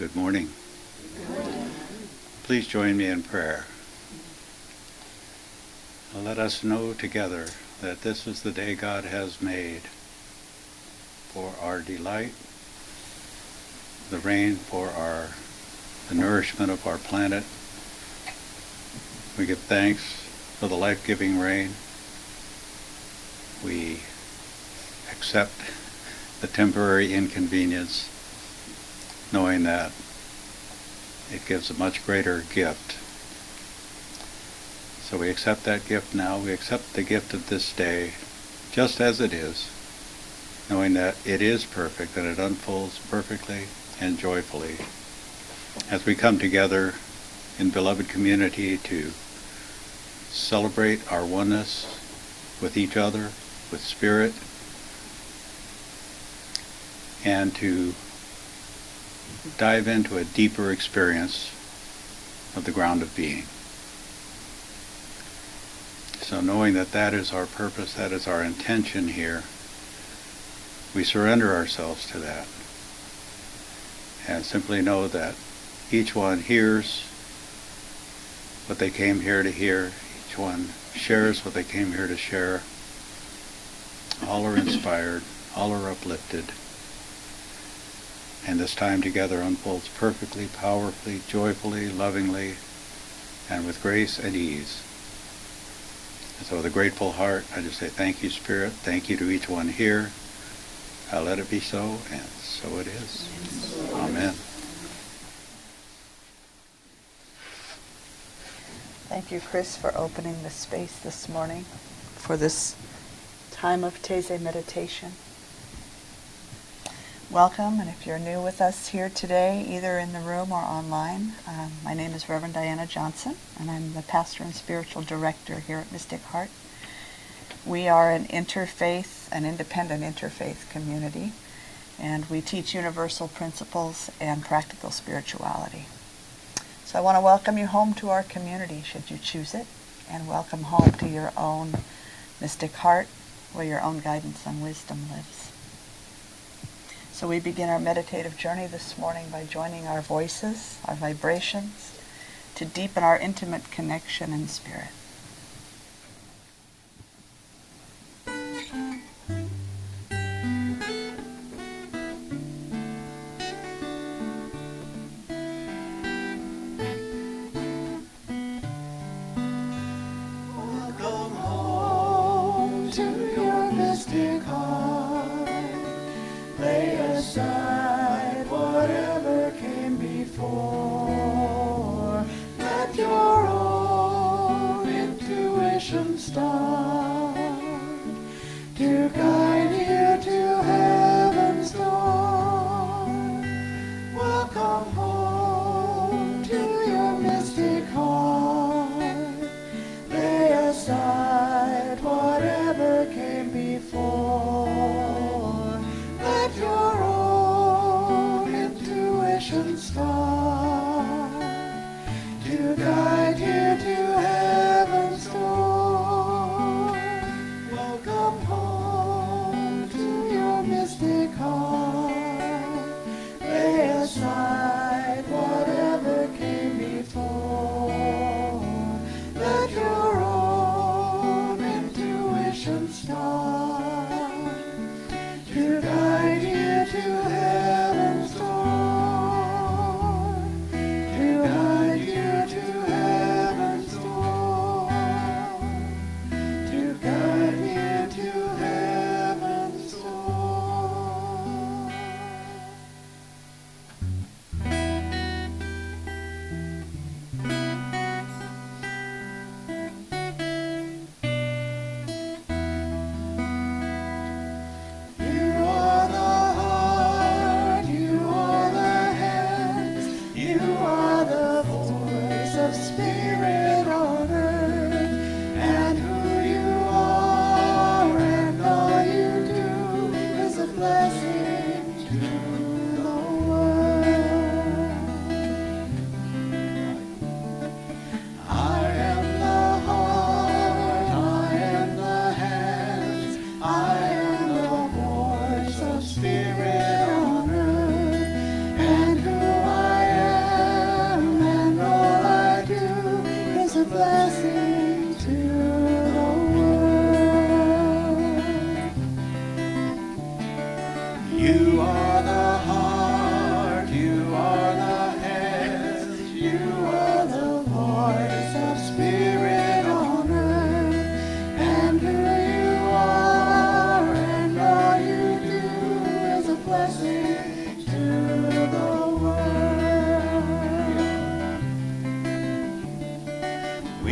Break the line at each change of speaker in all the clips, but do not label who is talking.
Good morning. Please join me in prayer. Let us know together that this is the day God has made for our delight, the rain for the nourishment of our planet. We give thanks for the life-giving rain. We accept the temporary inconvenience, knowing that it gives a much greater gift. So we accept that gift now. We accept the gift of this day just as it is, knowing that it is perfect and it unfolds perfectly and joyfully as we come together in beloved community to celebrate our oneness with each other, with spirit, and to dive into a deeper experience of the ground of being. So knowing that that is our purpose, that is our intention here, we surrender ourselves to that and simply know that each one hears what they came here to hear, each one shares what they came here to share. All are inspired, all are uplifted. And this time together unfolds perfectly, powerfully, joyfully, lovingly, and with grace and ease. And so with a grateful heart, I just say thank you, Spirit. Thank you to each one here. Let it be so, and so it is. Amen.
Thank you, Chris, for opening the space this morning for this time of Taizé meditation. Welcome, and if you're new with us here today, either in the room or online, my name is Reverend Diana Johnson, and I'm the pastor and spiritual director here at Mystic Heart. We are an interfaith, an independent interfaith community, and we teach universal principles and practical spirituality. So I want to welcome you home to our community, should you choose it, and welcome home to your own Mystic Heart, where your own guidance and wisdom lives. So we begin our meditative journey this morning by joining our voices, our vibrations, to deepen our intimate connection in spirit.
To guide you to heaven's door.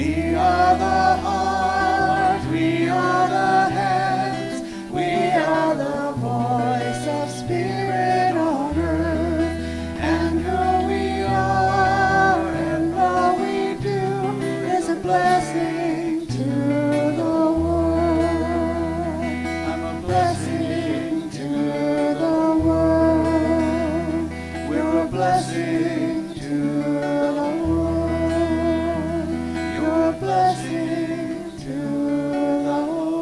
We are the heart, we are the hands, we are the voice of spirit on earth. And who we are and all we do is a blessing to the world. I'm a blessing to the world. We're a blessing to the world. You're a blessing to the world.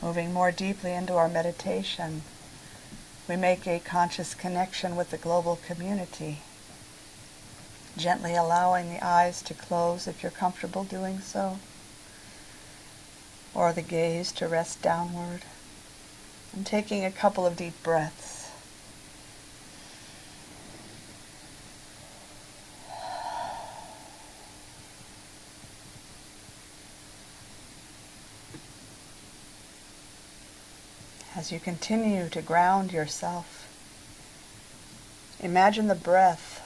Moving more deeply into our meditation, we make a conscious connection with the global community, gently allowing the eyes to close if you're comfortable doing so, or the gaze to rest downward, and taking a couple of deep breaths. As you continue to ground yourself, imagine the breath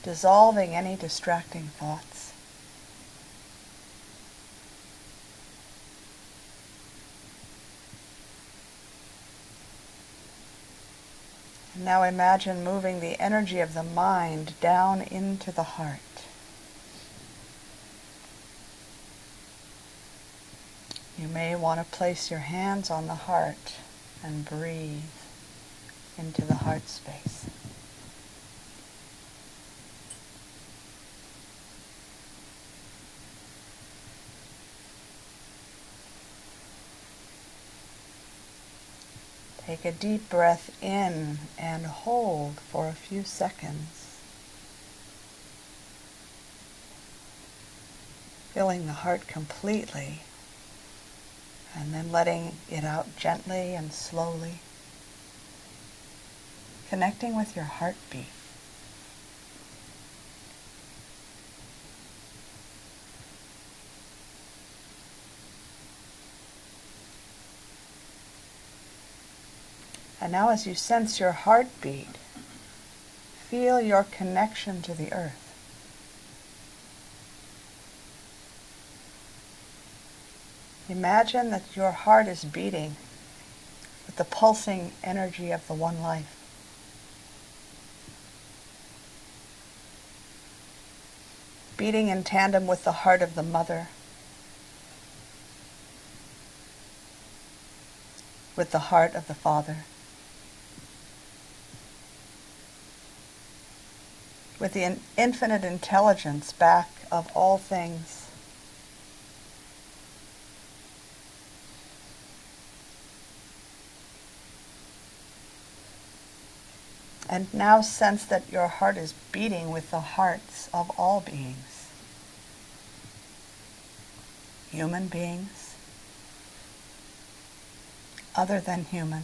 dissolving any distracting thoughts. And now imagine moving the energy of the mind down into the heart. You may want to place your hands on the heart and breathe into the heart space. Take a deep breath in and hold for a few seconds, filling the heart completely, and then letting it out gently and slowly, connecting with your heartbeat. And now as you sense your heartbeat, feel your connection to the earth. Imagine that your heart is beating with the pulsing energy of the one life. Beating in tandem with the heart of the mother, with the heart of the father, with the infinite intelligence back of all things. And now sense that your heart is beating with the hearts of all beings. Human beings, other than human.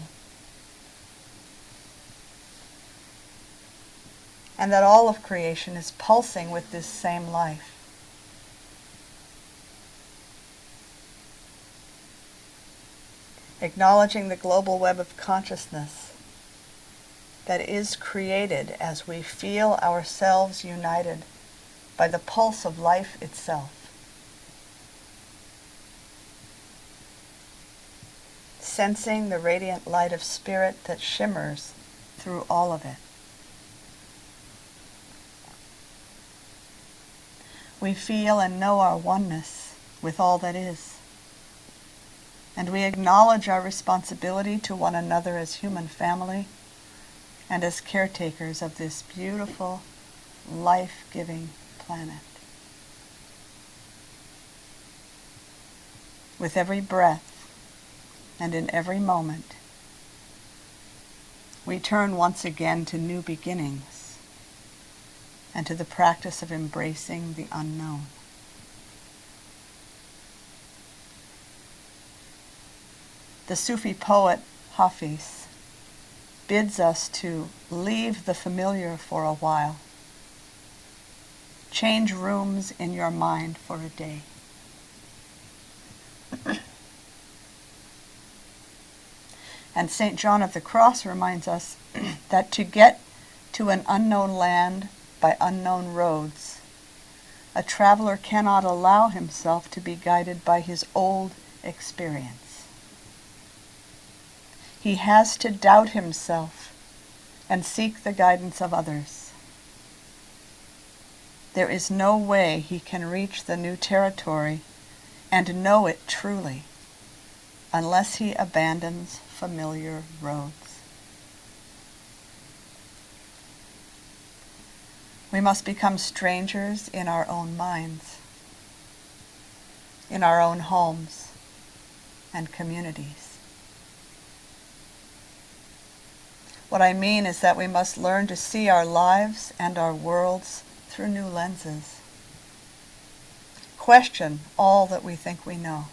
And that all of creation is pulsing with this same life. Acknowledging the global web of consciousness that is created as we feel ourselves united by the pulse of life itself. Sensing the radiant light of spirit that shimmers through all of it. We feel and know our oneness with all that is. And we acknowledge our responsibility to one another as human family and as caretakers of this beautiful, life-giving planet. With every breath and in every moment, we turn once again to new beginnings and to the practice of embracing the unknown. The Sufi poet Hafiz bids us to leave the familiar for a while. Change rooms in your mind for a day. And St. John of the Cross reminds us that to get to an unknown land by unknown roads, a traveler cannot allow himself to be guided by his old experience. He has to doubt himself and seek the guidance of others. There is no way he can reach the new territory and know it truly unless he abandons familiar roads. We must become strangers in our own minds, in our own homes and communities. What I mean is that we must learn to see our lives and our worlds through new lenses. Question all that we think we know.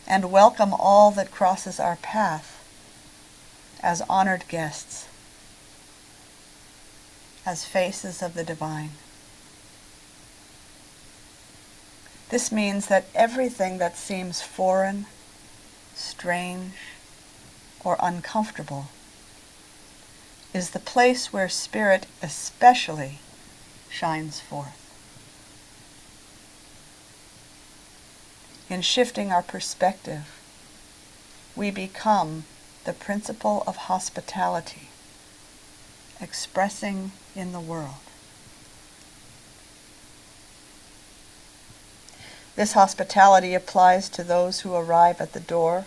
And welcome all that crosses our path as honored guests, as faces of the divine. This means that everything that seems foreign, strange, or uncomfortable is the place where Spirit especially shines forth. In shifting our perspective, we become the principle of hospitality, expressing in the world. This hospitality applies to those who arrive at the door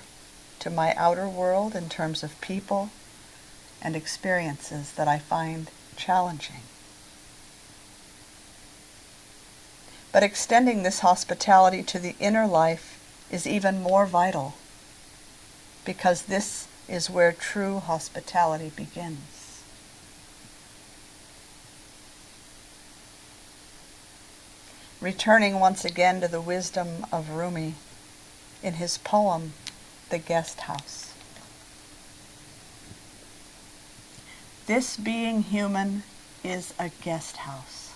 to my outer world in terms of people and experiences that I find challenging. But extending this hospitality to the inner life is even more vital, because this is where true hospitality begins. Returning once again to the wisdom of Rumi in his poem, The Guest House. This being human is a guest house.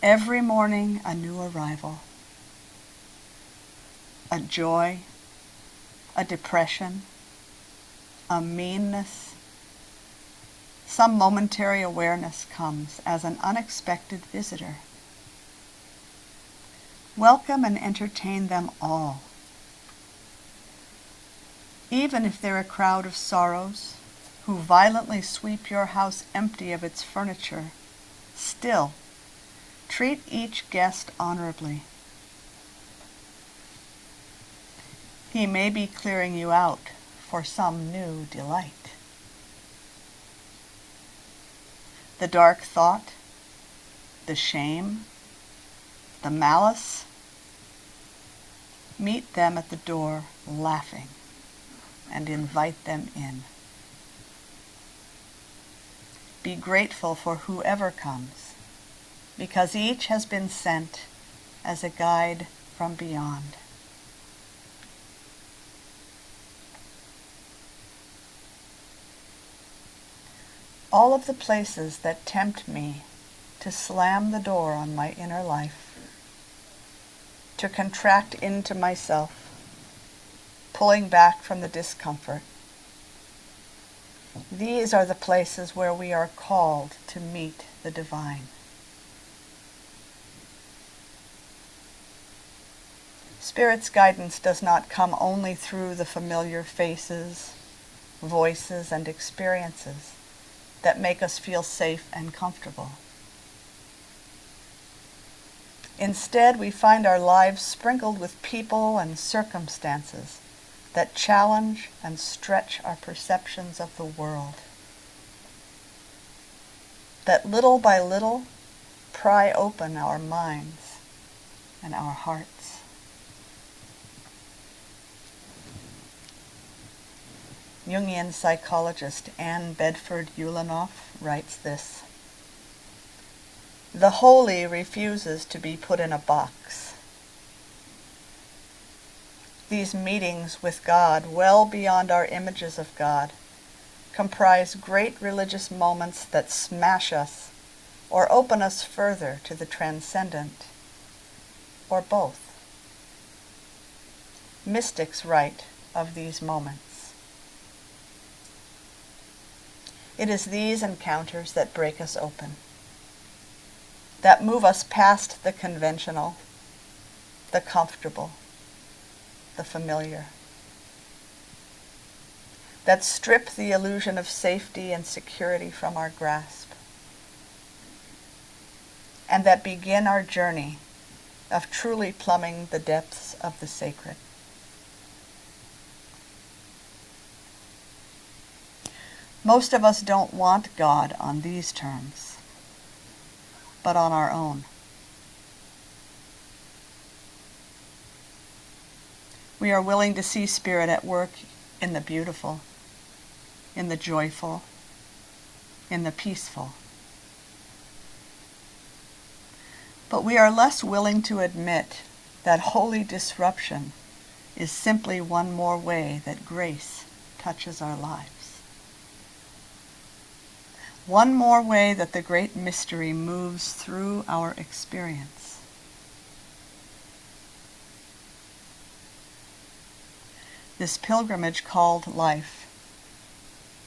Every morning a new arrival, a joy, a depression, a meanness. Some momentary awareness comes as an unexpected visitor. Welcome and entertain them all. Even if they're a crowd of sorrows who violently sweep your house empty of its furniture, still, treat each guest honorably. He may be clearing you out for some new delight. The dark thought, the shame, the malice, meet them at the door laughing and invite them in. Be grateful for whoever comes, because each has been sent as a guide from beyond. All of the places that tempt me to slam the door on my inner life, to contract into myself, pulling back from the discomfort, these are the places where we are called to meet the divine. Spirit's guidance does not come only through the familiar faces, voices, and experiences that make us feel safe and comfortable. Instead, we find our lives sprinkled with people and circumstances that challenge and stretch our perceptions of the world, that little by little pry open our minds and our hearts. Jungian psychologist Anne Bedford Ulanoff writes this: "The holy refuses to be put in a box. These meetings with God, well beyond our images of God, comprise great religious moments that smash us or open us further to the transcendent, or both. Mystics write of these moments. It is these encounters that break us open, that move us past the conventional, the comfortable, the familiar, that strip the illusion of safety and security from our grasp, and that begin our journey of truly plumbing the depths of the sacred. Most of us don't want God on these terms, but on our own. We are willing to see Spirit at work in the beautiful, in the joyful, in the peaceful. But we are less willing to admit that holy disruption is simply one more way that grace touches our lives. One more way that the great mystery moves through our experience. This pilgrimage called life,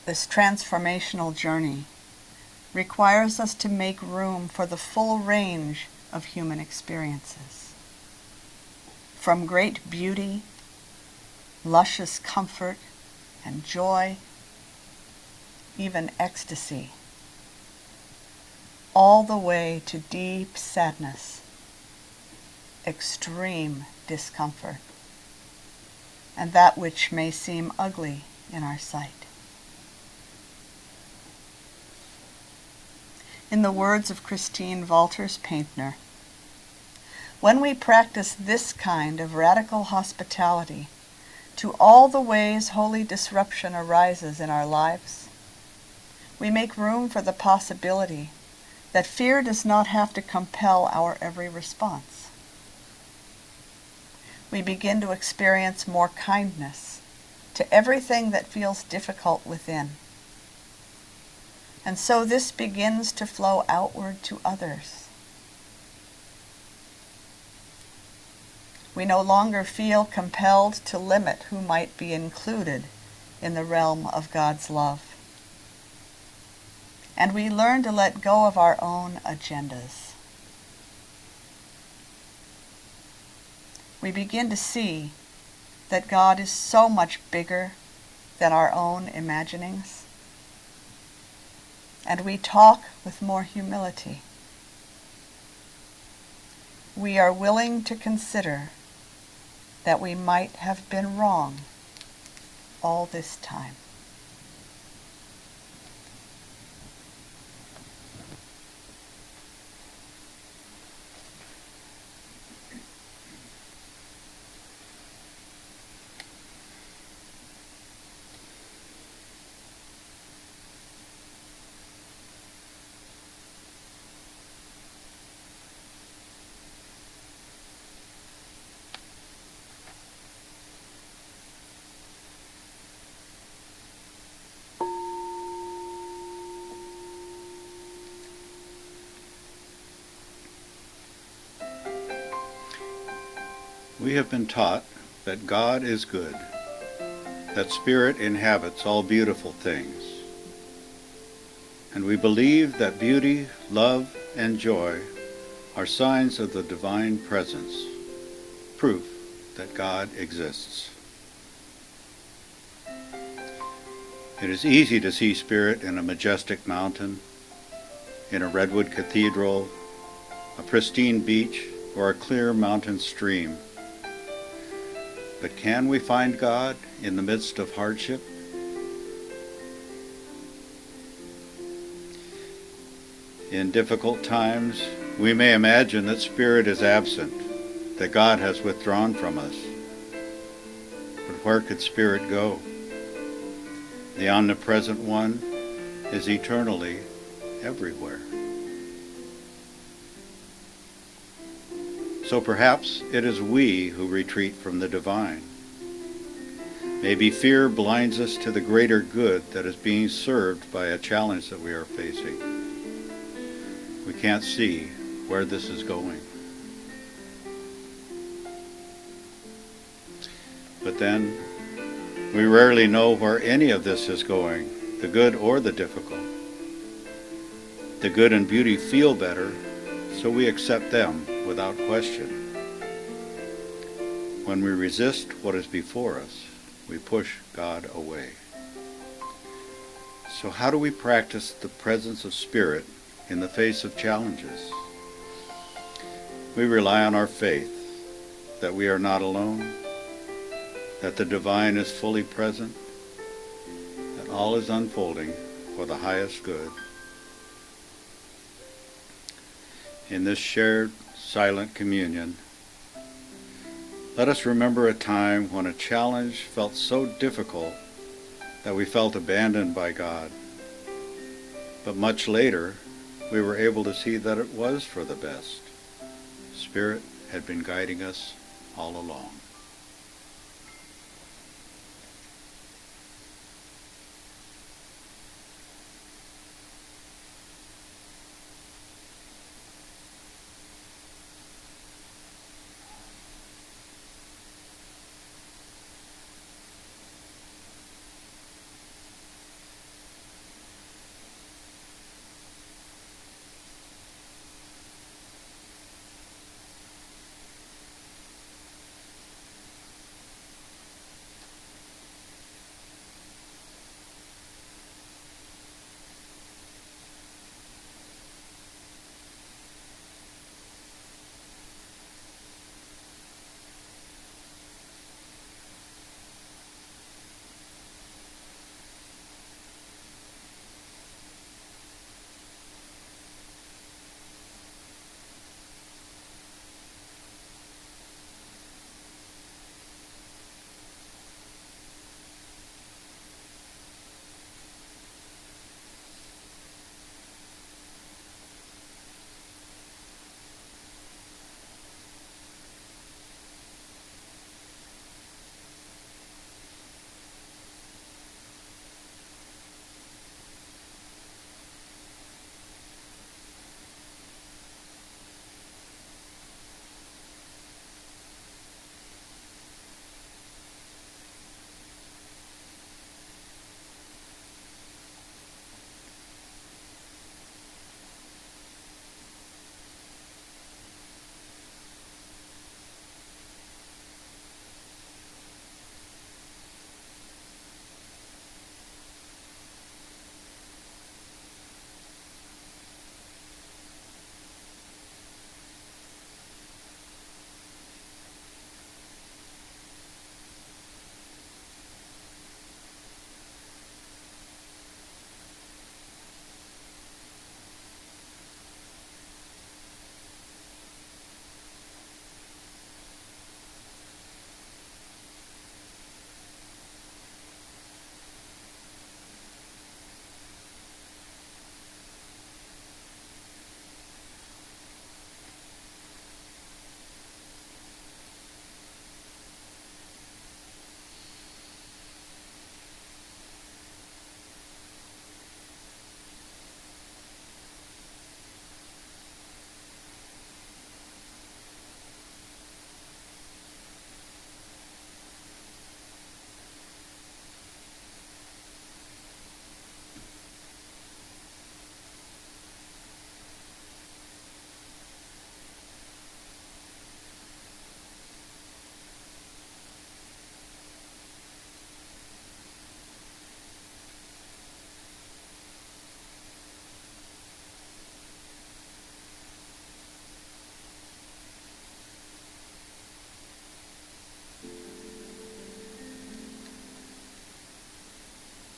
this transformational journey, requires us to make room for the full range of human experiences. From great beauty, luscious comfort and joy, even ecstasy, all the way to deep sadness, extreme discomfort, and that which may seem ugly in our sight. In the words of Christine Walters Paintner, when we practice this kind of radical hospitality to all the ways holy disruption arises in our lives, we make room for the possibility that fear does not have to compel our every response. We begin to experience more kindness to everything that feels difficult within. And so this begins to flow outward to others. We no longer feel compelled to limit who might be included in the realm of God's love. And we learn to let go of our own agendas. We begin to see that God is so much bigger than our own imaginings. And we talk with more humility. We are willing to consider that we might have been wrong all this time.
We have been taught that God is good, that Spirit inhabits all beautiful things. And we believe that beauty, love, and joy are signs of the divine presence, proof that God exists. It is easy to see Spirit in a majestic mountain, in a redwood cathedral, a pristine beach, or a clear mountain stream. But can we find God in the midst of hardship? In difficult times, we may imagine that Spirit is absent, that God has withdrawn from us. But where could Spirit go? The omnipresent one is eternally everywhere. So perhaps it is we who retreat from the divine, Maybe fear blinds us to the greater good that is being served by a challenge that we are facing. We can't see where this is going. But then, we rarely know where any of this is going, the good or the difficult. The good and beauty feel better, so we accept them without question. When we resist what is before us, we push God away. So how do we practice the presence of Spirit in the face of challenges? We rely on our faith that we are not alone, that the divine is fully present, that all is unfolding for the highest good. In this shared silent communion, let us remember a time when a challenge felt so difficult that we felt abandoned by God. But much later, we were able to see that it was for the best. Spirit had been guiding us all along.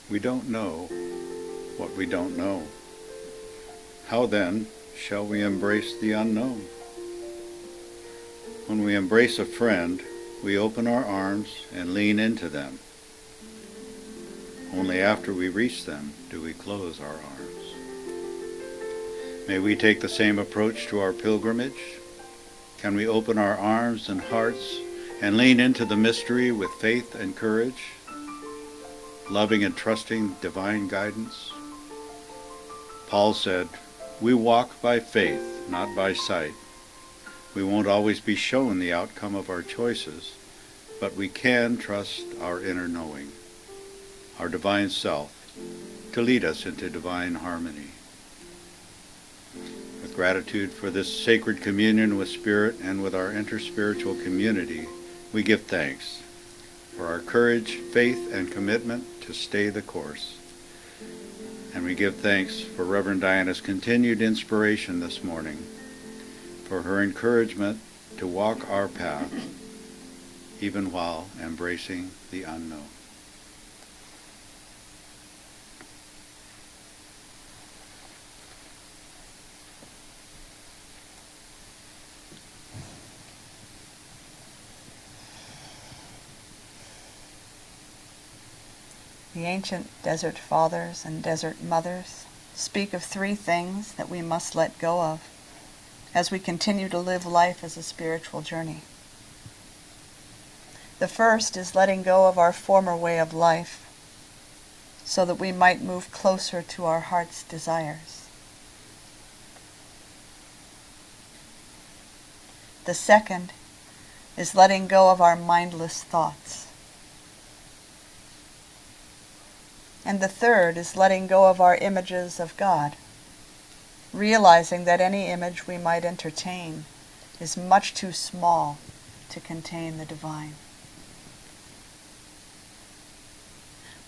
We don't know what we don't know. How then shall we embrace the unknown? When we embrace a friend, we open our arms and lean into them. Only after we reach them do we close our arms. May we take the same approach to our pilgrimage. Can we open our arms and hearts and lean into the mystery with faith and courage? loving and trusting divine guidance? Paul said, "We walk by faith, not by sight." We won't always be shown the outcome of our choices, but we can trust our inner knowing, our divine self, to lead us into divine harmony. With gratitude for this sacred communion with Spirit and with our interspiritual community, we give thanks for our courage, faith, and commitment to stay the course. And we give thanks for Reverend Diana's continued inspiration this morning, for her encouragement to walk our path, even while embracing the unknown.
The ancient desert fathers and desert mothers speak of three things that we must let go of as we continue to live life as a spiritual journey. The first is letting go of our former way of life so that we might move closer to our heart's desires. The second is letting go of our mindless thoughts. And the third is letting go of our images of God, realizing that any image we might entertain is much too small to contain the divine.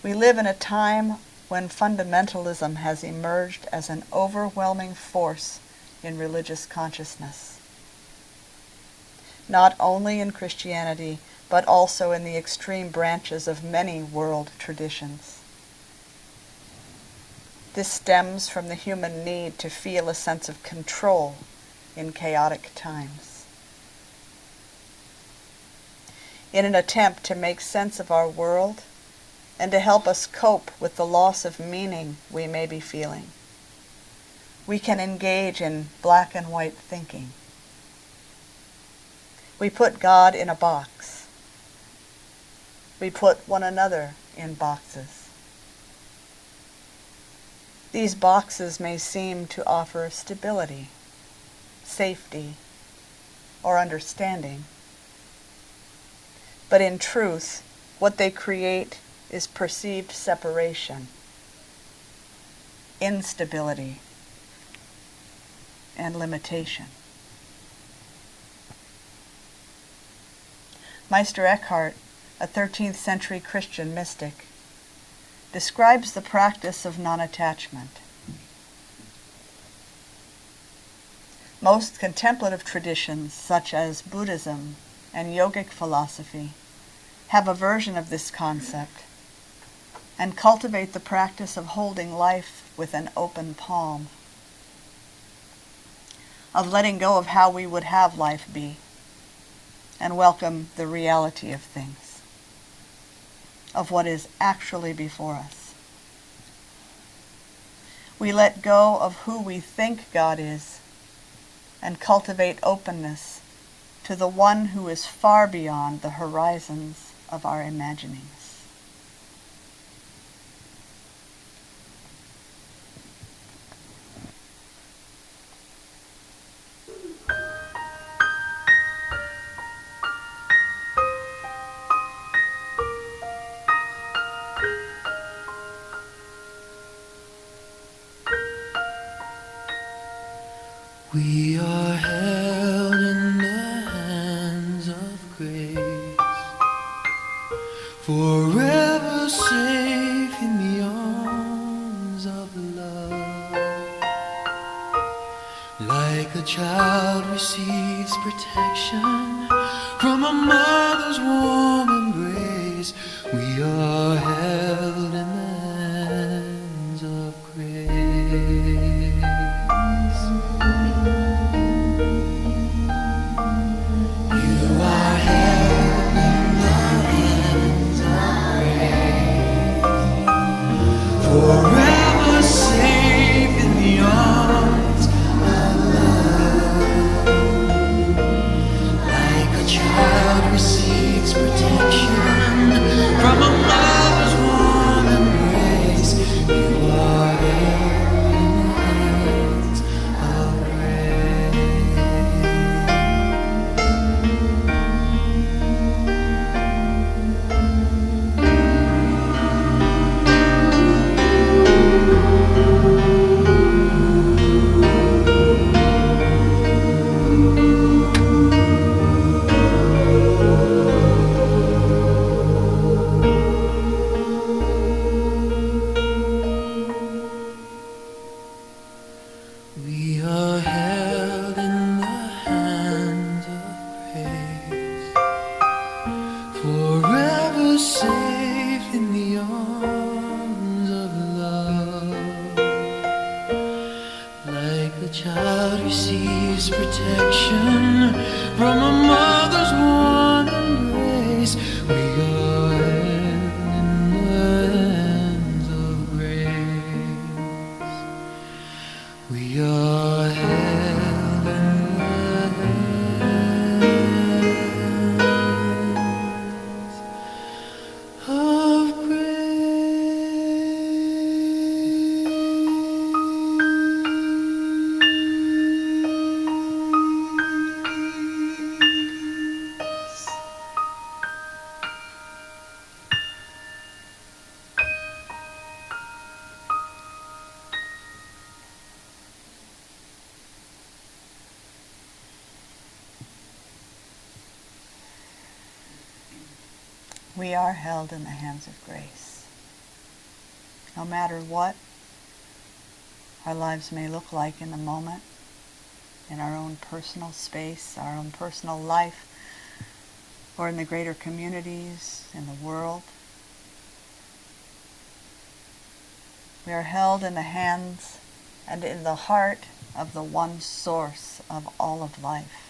We live in a time when fundamentalism has emerged as an overwhelming force in religious consciousness, not only in Christianity, but also in the extreme branches of many world traditions. This stems from the human need to feel a sense of control in chaotic times. In an attempt to make sense of our world and to help us cope with the loss of meaning we may be feeling, we can engage in black and white thinking. We put God in a box. We put one another in boxes. These boxes may seem to offer stability, safety, or understanding, but in truth, what they create is perceived separation, instability, and limitation. Meister Eckhart, a 13th century Christian mystic, describes the practice of non-attachment. Most contemplative traditions, such as Buddhism and yogic philosophy, have a version of this concept and cultivate the practice of holding life with an open palm, of letting go of how we would have life be, and welcome the reality of things, of what is actually before us. We let go of who we think God is and cultivate openness to the one who is far beyond the horizons of our imaginings.
We are held in the hands of grace, forever safe in the arms of love. Like a child receives protection from a mother's warm embrace, we are held in the hands of grace. Forever safe in the arms of love. Like a child receives protection from a mother's warm We are held in the hands of grace, forever safe in the arms of love. Like a child receives protection from a mother's warm embrace, we are held in the hands of grace. We are held in the hands of grace.
We are held in the hands of grace. No matter what our lives may look like in the moment, in our own personal space, our own personal life, or in the greater communities, in the world, we are held in the hands and in the heart of the one source of all of life.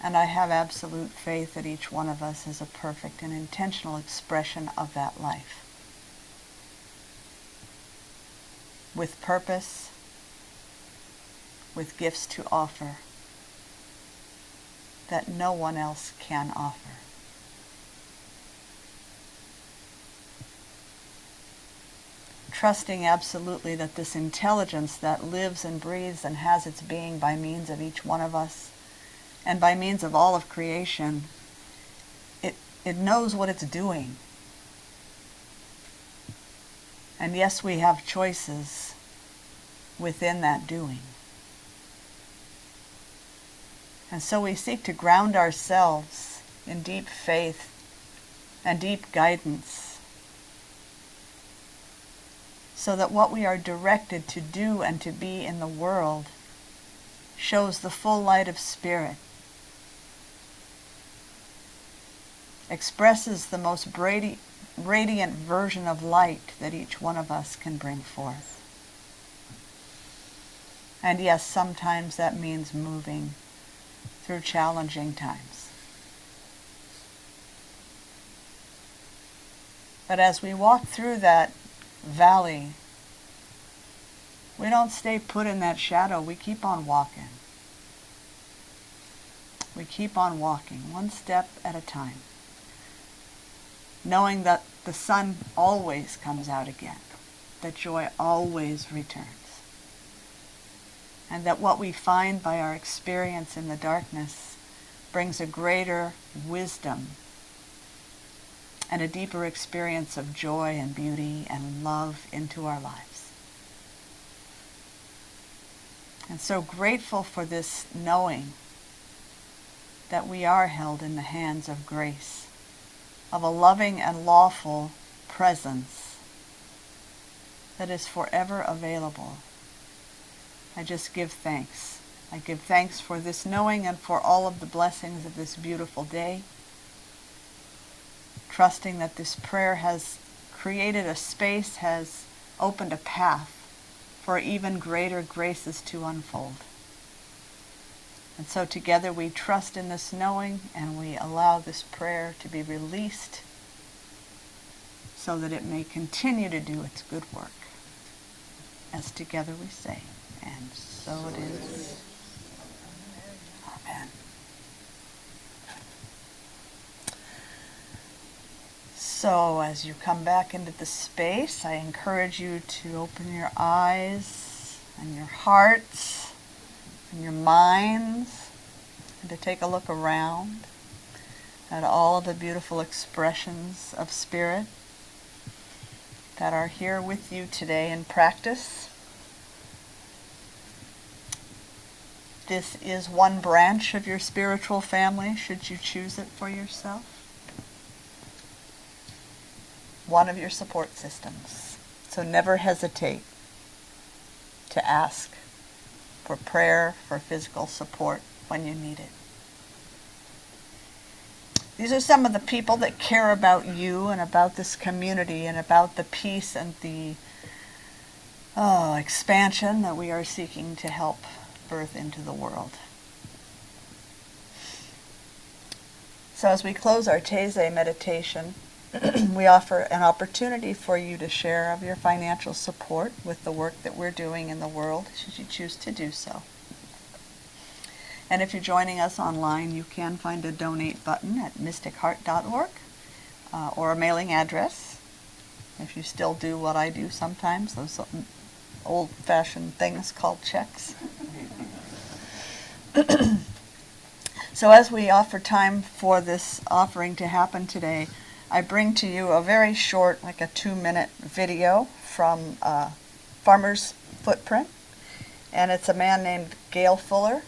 And I have absolute faith that each one of us is a perfect and intentional expression of that life, with purpose, with gifts to offer that no one else can offer. Trusting absolutely that this intelligence that lives and breathes and has its being by means of each one of us and by means of all of creation, it knows what it's doing. And yes, we have choices within that doing. And so we seek to ground ourselves in deep faith and deep guidance, so that what we are directed to do and to be in the world shows the full light of Spirit, expresses the most radiant version of light that each one of us can bring forth. And yes, sometimes that means moving through challenging times. But as we walk through that valley, we don't stay put in that shadow. We keep on walking. We keep on walking, one step at a time, knowing that the sun always comes out again, that joy always returns, and that what we find by our experience in the darkness brings a greater wisdom and a deeper experience of joy and beauty and love into our lives. And so grateful for this knowing that we are held in the hands of grace, of a loving and lawful presence that is forever available. I just give thanks. I give thanks for this knowing and for all of the blessings of this beautiful day, trusting that this prayer has created a space, has opened a path for even greater graces to unfold. And so together we trust in this knowing, and we allow this prayer to be released so that it may continue to do its good work. As together we say, and so it is. Amen. So as you come back into the space, I encourage you to open your eyes and your hearts and your minds, and to take a look around at all of the beautiful expressions of Spirit that are here with you today in practice. This is one branch of your spiritual family, should you choose it for yourself. one of your support systems. So never hesitate to ask for prayer, for physical support when you need it. These are some of the people that care about you and about this community and about the peace and the expansion that we are seeking to help birth into the world. So as we close our Taizé meditation, we offer an opportunity for you to share of your financial support with the work that we're doing in the world, should you choose to do so. And if you're joining us online, you can find a donate button at mysticheart.org or a mailing address. If you still do what I do sometimes, those old-fashioned things called checks. So as we offer time for this offering to happen today, I bring to you a very short, like a 2-minute video from Farmer's Footprint. And it's a man named Gail Fuller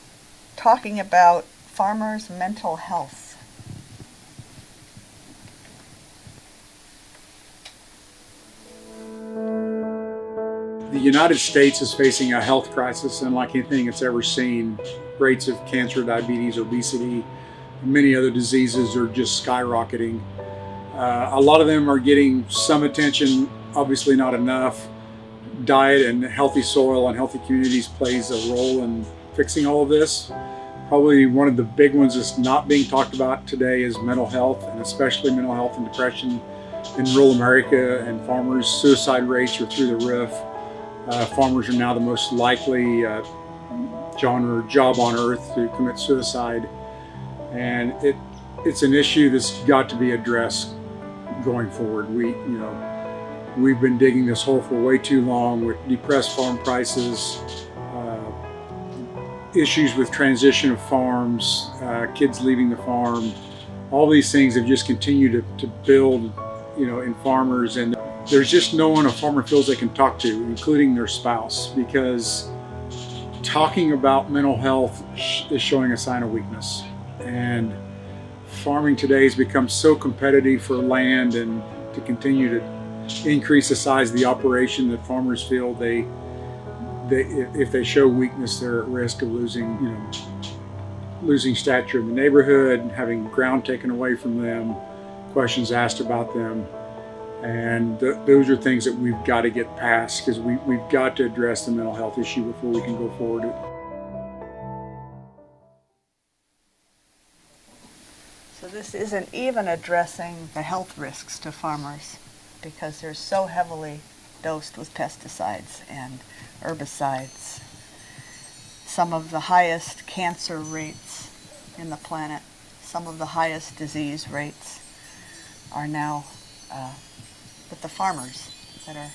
talking about farmers' mental health.
The United States is facing a health crisis unlike anything it's ever seen. Rates of cancer, diabetes, obesity, and many other diseases are just skyrocketing. A lot of them are getting some attention, obviously not enough. Diet and healthy soil and healthy communities plays a role in fixing all of this. Probably one of the big ones that's not being talked about today is mental health, and especially mental health and depression in rural America and farmers. Suicide rates are through the roof. Farmers are now the most likely job on earth to commit suicide, and it's an issue that's got to be addressed going forward. We've been digging this hole for way too long with depressed farm prices, issues with transition of farms, kids leaving the farm. All these things have just continued to build, in farmers, and there's just no one a farmer feels they can talk to, including their spouse, because talking about mental health is showing a sign of weakness. And farming today has become so competitive for land and to continue to increase the size of the operation that farmers feel if they show weakness, they're at risk of losing stature in the neighborhood, having ground taken away from them, questions asked about them. And those are things that we've got to get past, because we've got to address the mental health issue before we can go forward.
So this isn't even addressing the health risks to farmers, because they're so heavily dosed with pesticides and herbicides. Some of the highest cancer rates in the planet, some of the highest disease rates are now with the farmers that are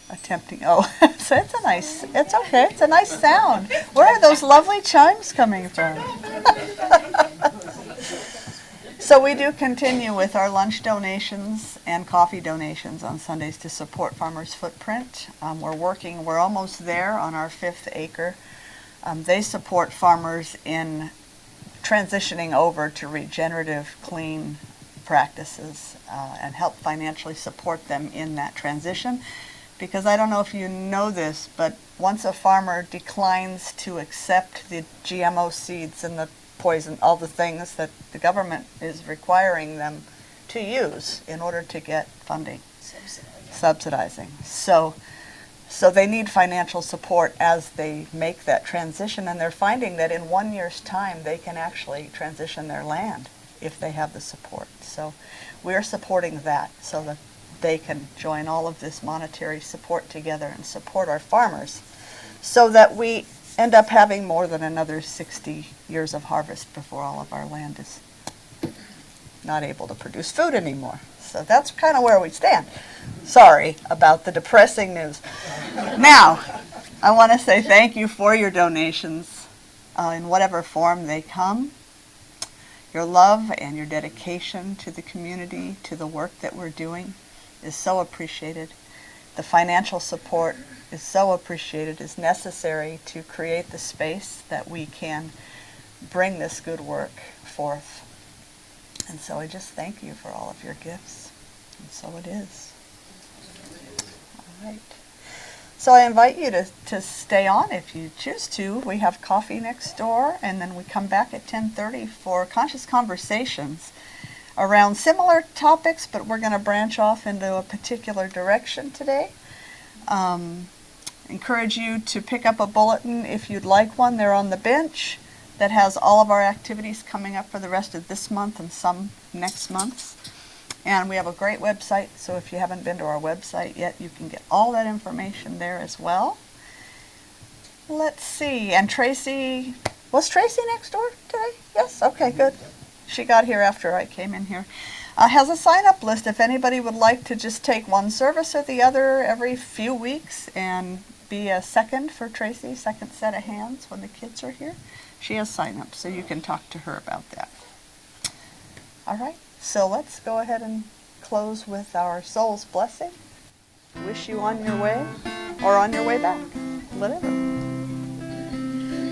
attempting. So it's okay, it's a nice sound. Where are those lovely chimes coming from? So we do continue with our lunch donations and coffee donations on Sundays to support Farmers Footprint. We're almost there on our 5th acre. They support farmers in transitioning over to regenerative, clean practices and help financially support them in that transition. Because I don't know if you know this, but once a farmer declines to accept the GMO seeds and the poison, all the things that the government is requiring them to use in order to get funding, subsidizing. So they need financial support as they make that transition, and they're finding that in 1 year's time they can actually transition their land if they have the support. So we're supporting that so that they can join all of this monetary support together and support our farmers, so that we end up having more than another 60 years of harvest before all of our land is not able to produce food anymore. So that's kind of where we stand. Sorry about the depressing news. Now, I want to say thank you for your donations in whatever form they come. Your love and your dedication to the community, to the work that we're doing, is so appreciated. The financial support is so appreciated, is necessary to create the space that we can bring this good work forth. And so I just thank you for all of your gifts And so it is. All right. So I invite you to stay on if you choose to. We have coffee next door, and then we come back at 10:30 for Conscious Conversations around similar topics, but we're going to branch off into a particular direction today. Encourage you to pick up a bulletin if you'd like one. They're on the bench that has all of our activities coming up for the rest of this month and some next months. And we have a great website, so if you haven't been to our website yet, you can get all that information there as well. Let's see, and Tracy, was Tracy next door today? Yes, okay, good. She got here after I came in here. Has a sign-up list if anybody would like to just take one service or the other every few weeks and be a second for Tracy, second set of hands when the kids are here. She has sign-ups, so you can talk to her about that. All right. So let's go ahead and close with our soul's blessing. Wish you on your way or on your way back, whatever.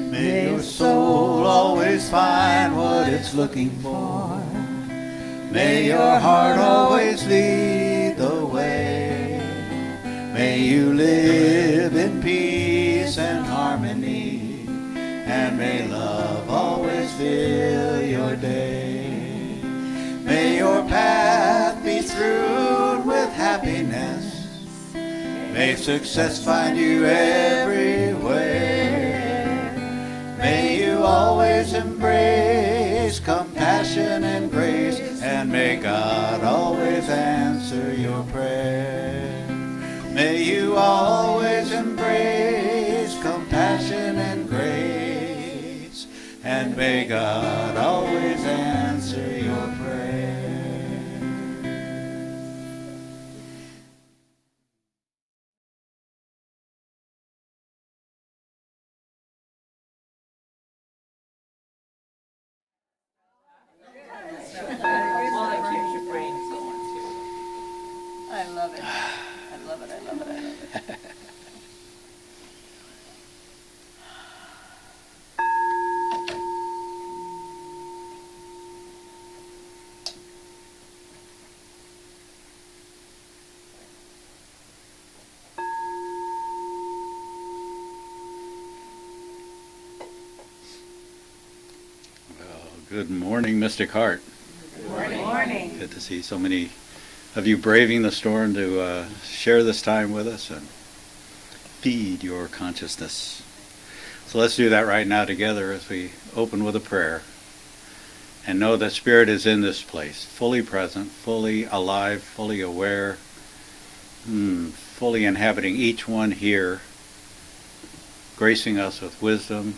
May your soul always find what it's looking for. May your heart always lead the way. May you live in peace and harmony. And may love always fill your day. May your path be strewn with happiness. May success find you everywhere. May you always embrace compassion and grace. And may God always answer your prayer. May you always embrace compassion and grace. And may God always answer your prayer.
I love it. I love it. I love it. I love it.
Good morning, Mystic Heart.
Good morning.
Good to see so many of you braving the storm to share this time with us and feed your consciousness. So let's do that right now together as we open with a prayer and know that Spirit is in this place, fully present, fully alive, fully aware, fully inhabiting each one here, gracing us with wisdom,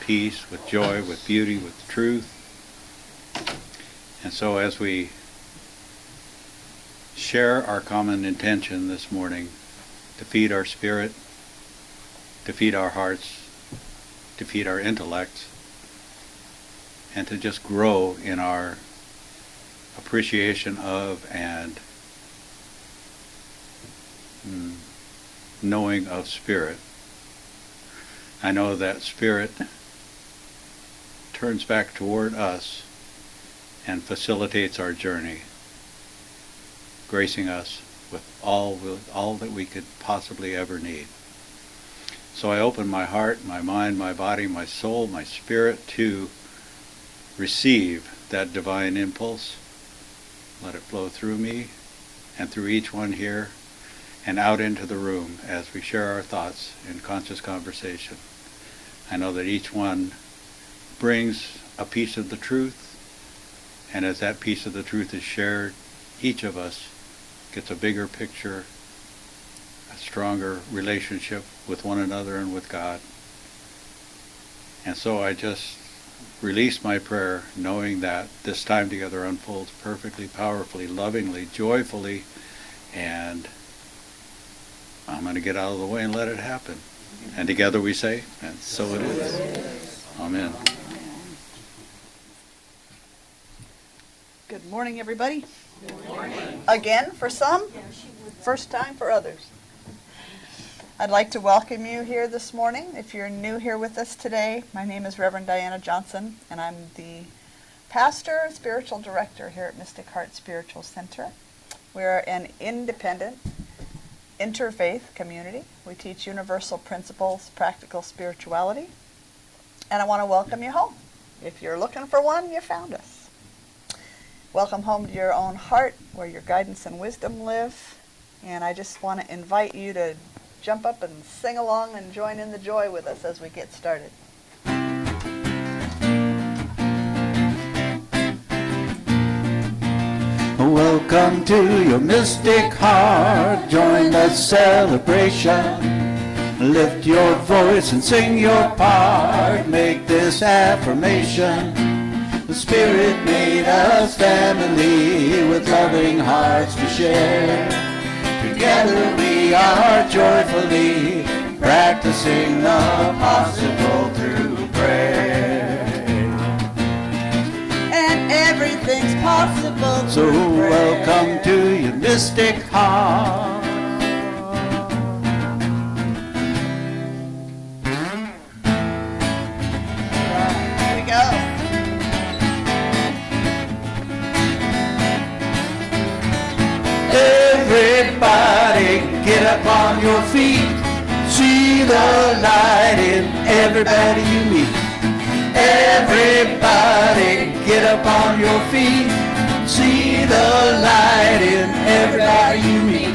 peace, with joy, with beauty, with truth. And so as we share our common intention this morning to feed our spirit, to feed our hearts, to feed our intellects, and to just grow in our appreciation of and knowing of Spirit. I know that Spirit turns back toward us and facilitates our journey, gracing us with all that we could possibly ever need. So I open my heart, my mind, my body, my soul, my spirit to receive that divine impulse. Let it flow through me and through each one here and out into the room as we share our thoughts in conscious conversation. I know that each one brings a piece of the truth, and as that piece of the truth is shared, each of us gets a bigger picture, a stronger relationship with one another and with God. And so I just release my prayer knowing that this time together unfolds perfectly, powerfully, lovingly, joyfully, and I'm going to get out of the way and let it happen. And together we say, and so it is. Amen.
Good morning, everybody. Good morning. Again for some, first time for others. I'd like to welcome you here this morning. If you're new here with us today, my name is Reverend Diana Johnson, and I'm the pastor and spiritual director here at Mystic Heart Spiritual Center. We're an independent, interfaith community. We teach universal principles, practical spirituality, and I want to welcome you home. If you're looking for one, you found us. Welcome home to your own heart, where your guidance and wisdom live. And I just want to invite you to jump up and sing along and join in the joy with us as we get started.
Welcome to your mystic heart. Join the celebration. Lift your voice and sing your part. Make this affirmation. The Spirit made us family with loving hearts to share. Together we are joyfully practicing the possible through prayer.
And everything's possible.
So welcome to your mystic heart.
Here we go.
Everybody get up on your feet. See the light in everybody you meet. Everybody get up on your feet. See the light in everybody you meet.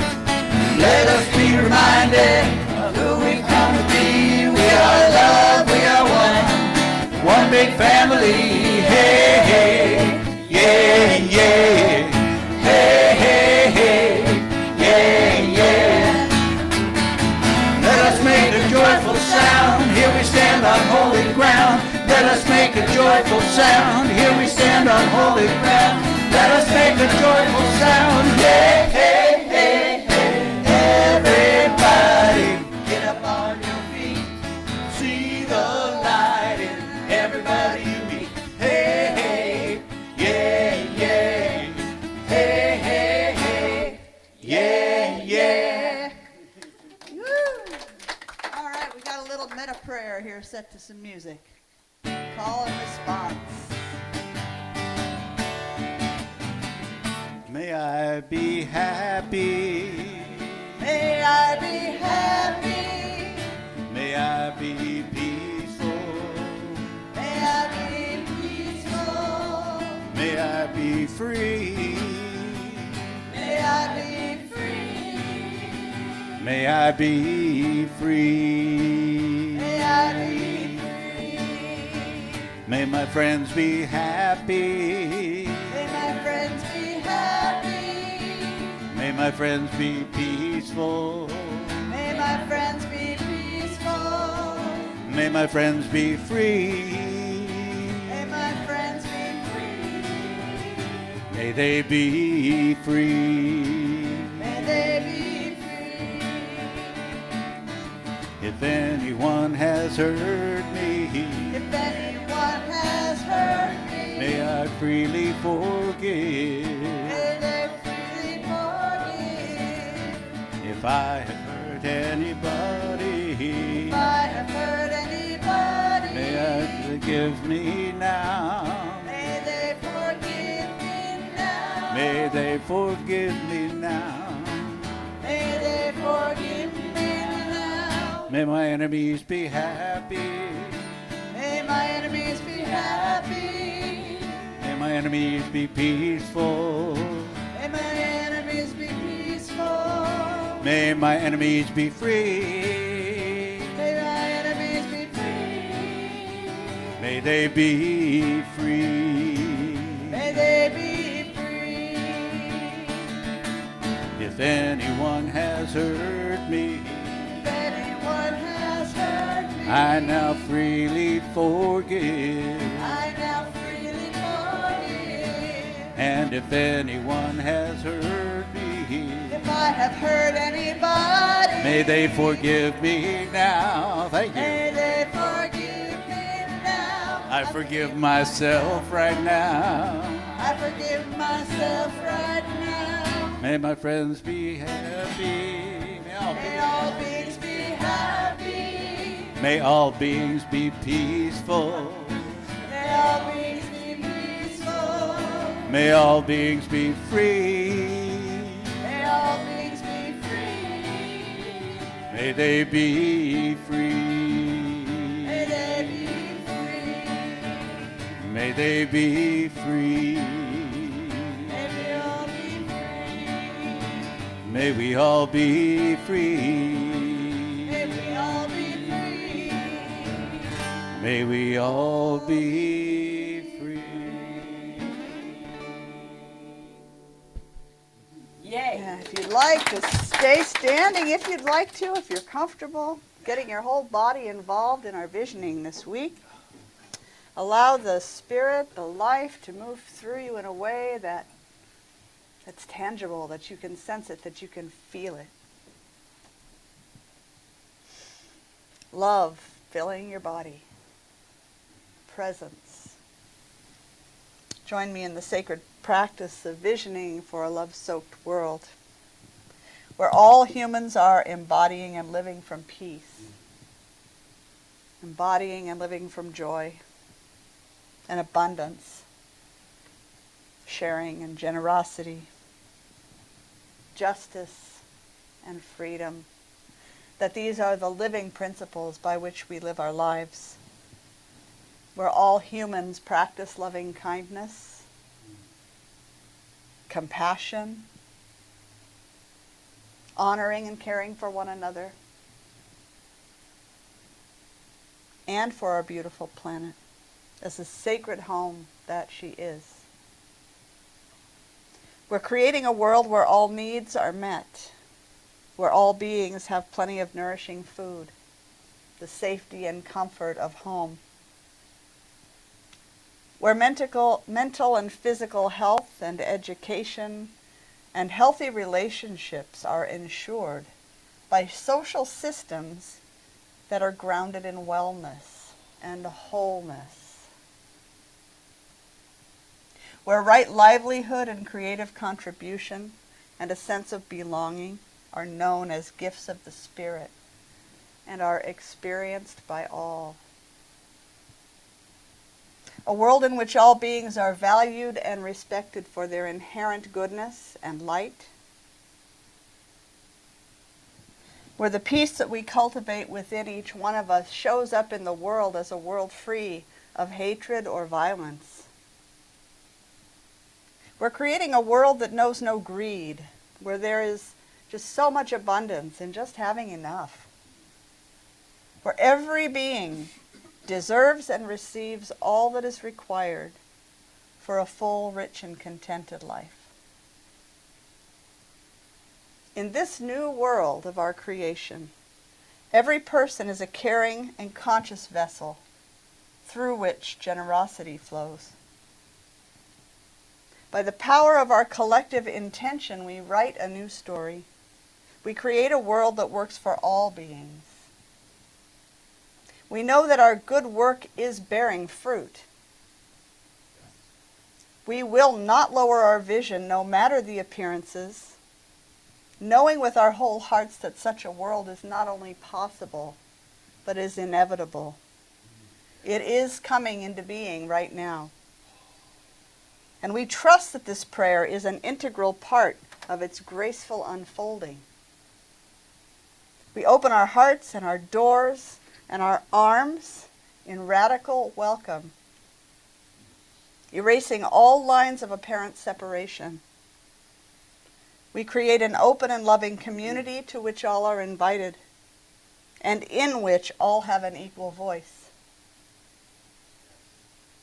Let us be reminded of who we've come to be. We are love, we are one big family. Hey, hey, yeah, yeah. Hey, hey, hey, yeah, yeah. Let us make a joyful sound. Here we stand on holy ground. Let us make a joyful sound. Here we stand on holy ground. Let us make a joyful sound. Yeah, hey, hey, hey. Everybody get up on your feet. See the light in everybody you meet. Hey, hey, yeah, yeah. Hey, hey, hey, yeah, yeah.
Woo! All right, we got a little meta prayer here set to some music. Call and response.
May I be happy.
May I be happy.
May I be peaceful.
May I be peaceful.
May I be free.
May I be free.
May I be free.
May I be free.
May my friends be happy.
May my friends be happy.
May my friends be peaceful.
May my friends be peaceful.
May my friends be free.
May my friends be free.
May they be free.
May they be free.
If anyone has hurt me,
If anyone has hurt me,
may I freely forgive.
may they freely forgive.
If I have hurt anybody,
If I have hurt anybody,
may I forgive me now.
may they forgive me now.
May they forgive me now.
May they forgive me now.
May my enemies be happy.
May my enemies be happy.
May my enemies be peaceful.
May my enemies be peaceful.
May my enemies be free.
May my enemies be free.
May they be free.
May they be free.
If anyone has hurt me,
If anyone has hurt me,
I now freely forgive.
I now freely forgive.
And if anyone has hurt me,
If I have hurt anybody,
may they forgive me now. Thank you.
may they forgive me now.
I forgive myself right now.
I forgive myself right now.
May my friends be happy.
May all beings be happy.
May all beings be peaceful.
May all beings be peaceful.
May all beings be free. May they be free.
May they be free.
May they be free.
May we all be free.
May we all be free.
May we all be free.
May we all be free.
Yay. Yeah, if you'd like to stay standing, if you'd like to, if you're comfortable, getting your whole body involved in our visioning this week. Allow the spirit, the life to move through you in a way that's tangible, that you can sense it, that you can feel it. Love filling your body. Presence. Join me in the sacred practice of visioning for a love-soaked world, where all humans are embodying and living from peace, embodying and living from joy and abundance, sharing and generosity, justice and freedom, that these are the living principles by which we live our lives, where all humans practice loving kindness, compassion, honoring and caring for one another, and for our beautiful planet as the sacred home that she is. We're creating a world where all needs are met, where all beings have plenty of nourishing food, the safety and comfort of home, where mental and physical health and education and healthy relationships are ensured by social systems that are grounded in wellness and wholeness, where right livelihood and creative contribution and a sense of belonging are known as gifts of the spirit and are experienced by all. A world in which all beings are valued and respected for their inherent goodness and light, where the peace that we cultivate within each one of us shows up in the world as a world free of hatred or violence. We're creating a world that knows no greed, where there is just so much abundance in just having enough, where every being deserves and receives all that is required for a full, rich, and contented life. In this new world of our creation, every person is a caring and conscious vessel through which generosity flows. By the power of our collective intention, we write a new story. We create a world that works for all beings. We know that our good work is bearing fruit. We will not lower our vision, no matter the appearances, knowing with our whole hearts that such a world is not only possible, but is inevitable. It is coming into being right now. And we trust that this prayer is an integral part of its graceful unfolding. We open our hearts and our doors and our arms in radical welcome, erasing all lines of apparent separation. We create an open and loving community to which all are invited, and in which all have an equal voice.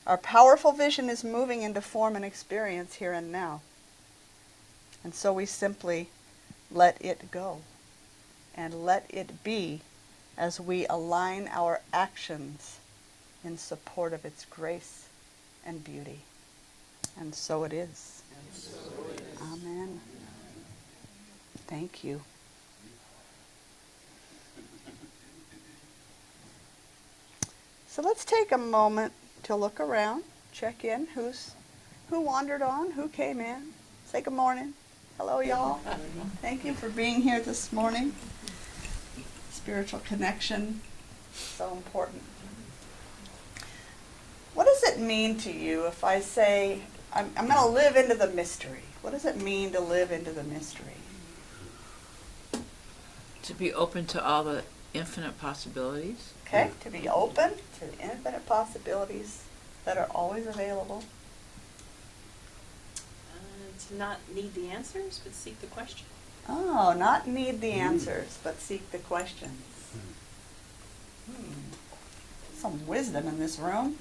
Our powerful vision is moving into form and experience here and now. And so we simply let it go and let it be as we align our actions in support of its grace and beauty. And so it is. Amen. Thank you. So let's take a moment to look around, check in. Who wandered on? Who came in? Say good morning. Hello, y'all. Thank you for being here this morning. Spiritual connection, so important. What does it mean to you if I say, I'm going to live into the mystery? What does it mean to live into the mystery?
To be open to all the infinite possibilities.
Okay, to be open to the infinite possibilities that are always available.
To not need the answers, but seek the question.
Oh, not need the answers, but seek the questions. Some wisdom in this room.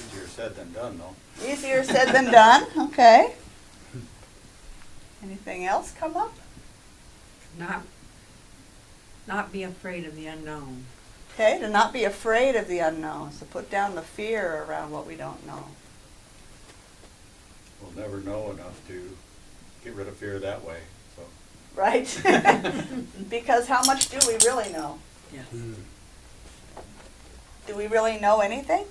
Easier said than done, though.
Easier said than done, okay. Anything else come up?
Not be afraid of the unknown.
Okay, to not be afraid of the unknown, so put down the fear around what we don't know.
We'll never know enough to get rid of fear that way, so.
Right? Because how much do we really know?
Yes.
Do we really know anything?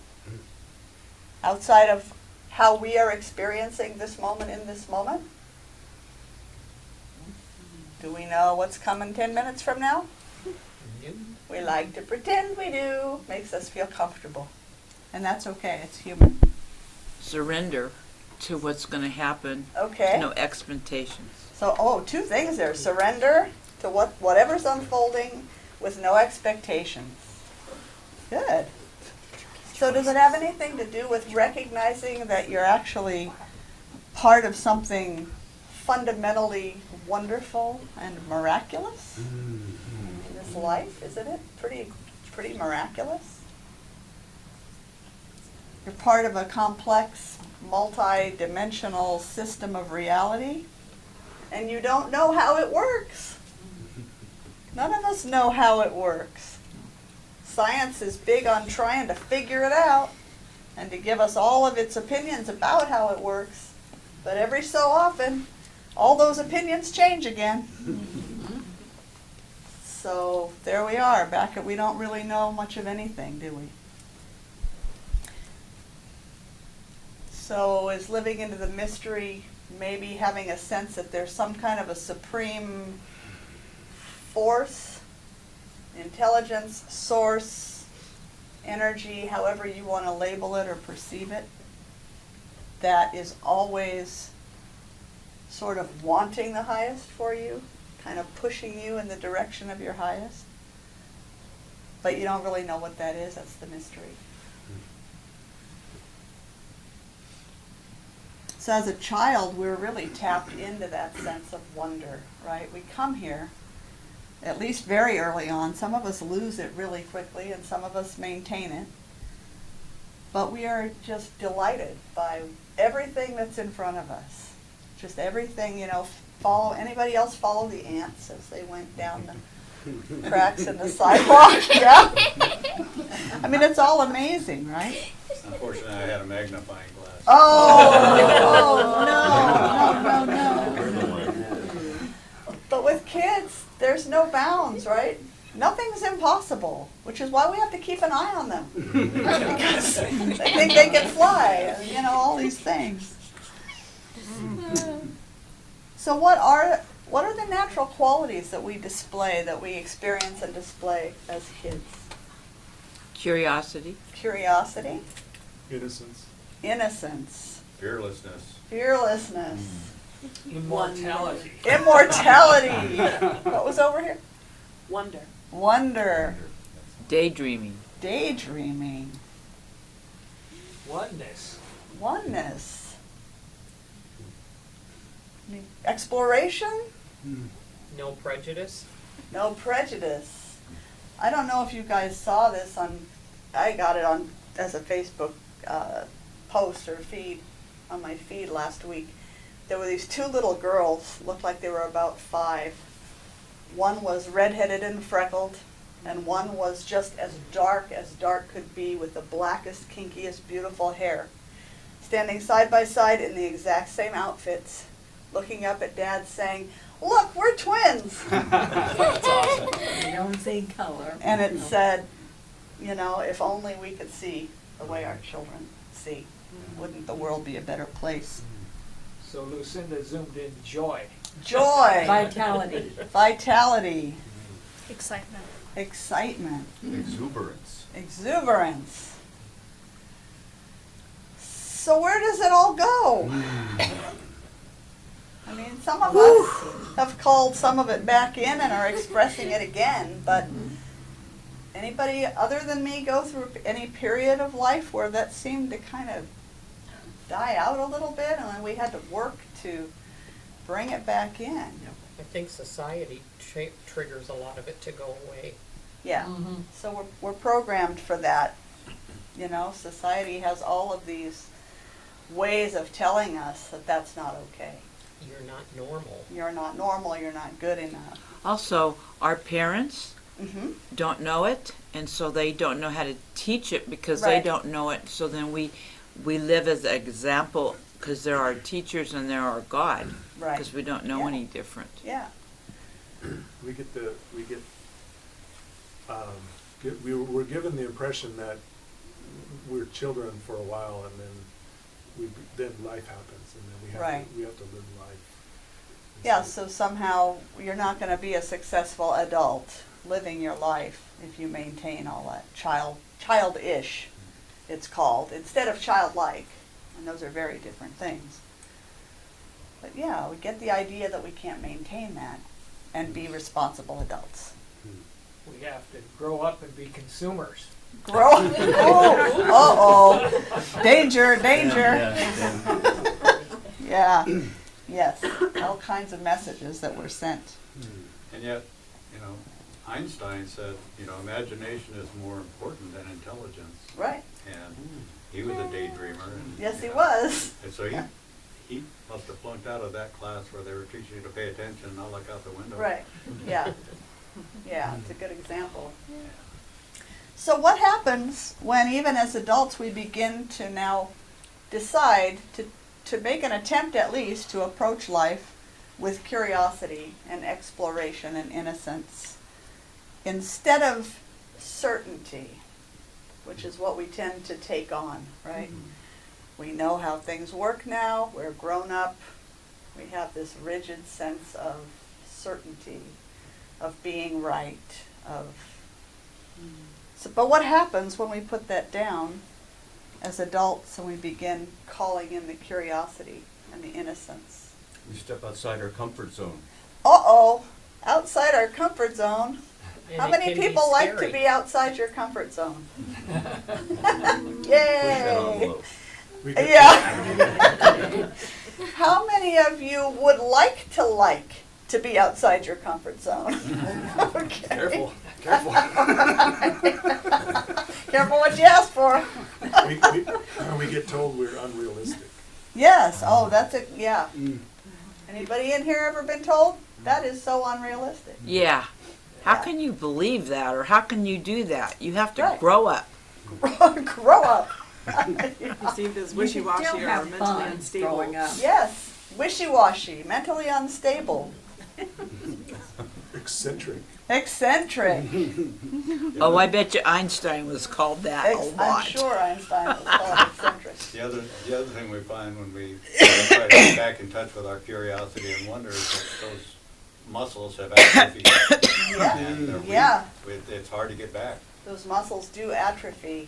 Outside of how we are experiencing this moment in this moment? Do we know what's coming 10 minutes from now? We like to pretend we do. Makes us feel comfortable. And that's okay, it's human.
Surrender to what's going to happen.
Okay.
No expectations.
So, two things there. Surrender to whatever's unfolding with no expectations. Good. So does it have anything to do with recognizing that you're actually part of something fundamentally wonderful and miraculous in this life, isn't it? Pretty miraculous. You're part of a complex, multi-dimensional system of reality, and you don't know how it works. None of us know how it works. Science is big on trying to figure it out and to give us all of its opinions about how it works, but every so often, all those opinions change again. So there we are, back at we don't really know much of anything, do we? So is living into the mystery maybe having a sense that there's some kind of a supreme force, intelligence, source, energy, however you want to label it or perceive it, that is always sort of wanting the highest for you, kind of pushing you in the direction of your highest. But you don't really know what that is, that's the mystery. So as a child, we're really tapped into that sense of wonder, right? We come here, at least very early on. Some of us lose it really quickly, and some of us maintain it. But we are just delighted by everything that's in front of us. Just everything, anybody else follow the ants as they went down the cracks in the sidewalk? Yeah? I mean, it's all amazing, right?
Unfortunately, I had a magnifying glass.
No. But with kids, there's no bounds, right? Nothing's impossible, which is why we have to keep an eye on them. Because they think they can fly, and, all these things. So what are the natural qualities that we display, that we experience and display as kids?
Curiosity.
Curiosity.
Innocence.
Fearlessness.
Immortality.
Immortality. What was over here?
Wonder.
Daydreaming.
Daydreaming. Oneness. Exploration?
No prejudice.
No prejudice. I don't know if you guys saw this I got it on as a Facebook post or feed on my feed last week. There were these two little girls, looked like they were about 5. One was redheaded and freckled, and one was just as dark could be, with the blackest, kinkiest, beautiful hair, standing side by side in the exact same outfits, looking up at Dad saying, "Look, we're twins."
That's awesome. You don't see color.
And it said, if only we could see the way our children see, wouldn't the world be a better place?
So Lucinda zoomed in joy.
Joy.
Vitality.
Vitality.
Excitement.
Excitement.
Exuberance.
So where does it all go? I mean, some of us have called some of it back in and are expressing it again, but anybody other than me go through any period of life where that seemed to kind of die out a little bit and then we had to work to bring it back in?
I think society triggers a lot of it to go away.
Yeah, so we're programmed for that. You know, society has all of these ways of telling us that that's not okay.
You're not normal.
You're not normal, you're not good enough.
Also, our parents
Mm-hmm.
don't know it, and so they don't know how to teach it because they
Right.
don't know it. So then we live as an example because they're our teachers and they're our God
Right.
because we don't know
Yeah.
any different.
Yeah.
We're given the impression that we're children for a while, and then life happens, and then
Right.
we have to live life. And
Yeah, so somehow you're not going to be a successful adult living your life if you maintain all that childish, it's called, instead of childlike. And those are very different things. But yeah, we get the idea that we can't maintain that and be responsible adults.
We have to grow up and be consumers.
Grow. Oh, uh-oh. Danger, danger. Yeah. Yes. All kinds of messages that were sent.
And yet, you know, Einstein said, you know, imagination is more important than intelligence.
Right.
And he was a daydreamer. And,
Yes,
you
he
know,
was.
And so he must have flunked out of that class where they were teaching you to pay attention, not look out the window.
Right. Yeah. Yeah, it's a good example. So what happens when even as adults we begin to now decide to make an attempt at least to approach life with curiosity and exploration and innocence instead of certainty, which is what we tend to take on, right? We know how things work now, we're grown up, we have this rigid sense of certainty, of being right, so, but what happens when we put that down as adults and we begin calling in the curiosity and the innocence?
We step outside our comfort zone.
Uh-oh, outside our comfort zone.
And
How
it
many
can be
people like to
scary.
be outside your comfort zone?
Push that
Yay!
envelope.
We get-
Yeah. How many of you would like to be outside your comfort zone? Okay.
Careful, careful.
Careful what you ask for.
We get told we're unrealistic.
Yes, oh, that's it, yeah. Anybody in here ever been told? That is so unrealistic.
Yeah. How
Yeah.
can you believe that, or how can you do that? You have to
Right.
grow up.
Grow up.
Perceived as
You
wishy-washy
still
or
have
mentally
fun
unstable.
growing up.
Yes, wishy-washy, mentally unstable,
Eccentric.
eccentric.
Oh, I bet you Einstein was called that a
I'm
lot.
sure Einstein was called eccentric.
The other thing we find when we try to get back in touch with our curiosity and wonder is that those muscles have atrophied.
Yeah,
And they're weak.
yeah.
It's hard to get back.
Those muscles do atrophy.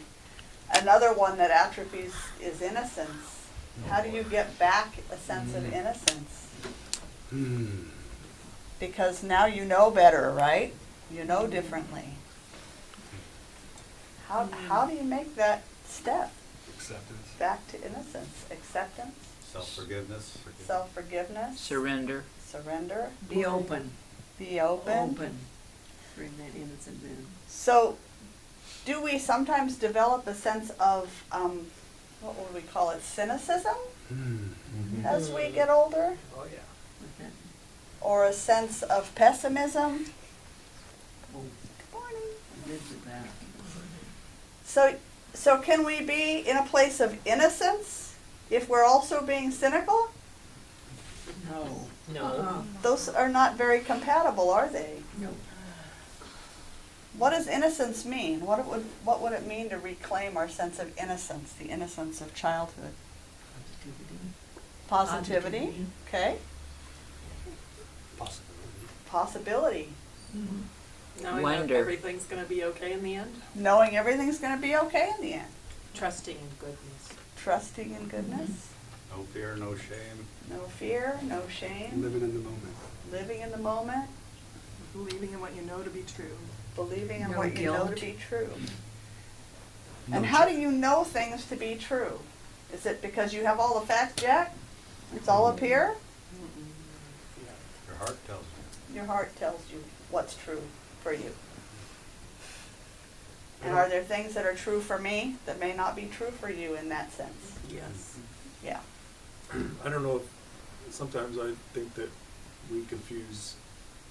Another one that atrophies is innocence. How do you get back a sense of innocence? Because now you know better, right? You know differently. How do you make that step
Acceptance.
back to innocence? Acceptance,
Self-forgiveness.
self-forgiveness,
Surrender.
surrender,
Be open.
be open.
Bring that innocent in.
So, do we sometimes develop a sense of, what would we call it, cynicism as we get older?
Oh, yeah.
Or a sense of pessimism?
Oh,
Good morning.
lives with that.
So can we be in a place of innocence if we're also being cynical?
No.
No.
Those are not very compatible, are they?
No.
What does innocence mean? What would it mean to reclaim our sense of innocence, the innocence of childhood? Positivity. Okay. Possibility.
Knowing
Wonder.
that everything's going to be okay in the end.
Knowing everything's going to be okay in the end.
Trusting in goodness.
Trusting in goodness.
No fear, no shame.
No fear, no shame.
Living in the moment.
Living in the moment.
Believing in what you know to be true.
Believing in
No
what you know
guilt.
to be true.
No
And how
ch-
do you know things to be true? Is it because you have all the facts, Jack? It's all up here?
Your heart tells you.
Your heart tells you what's true for you. And are there things that are true for me that may not be true for you in that sense?
Yes.
Yeah.
I don't know if sometimes I think that we confuse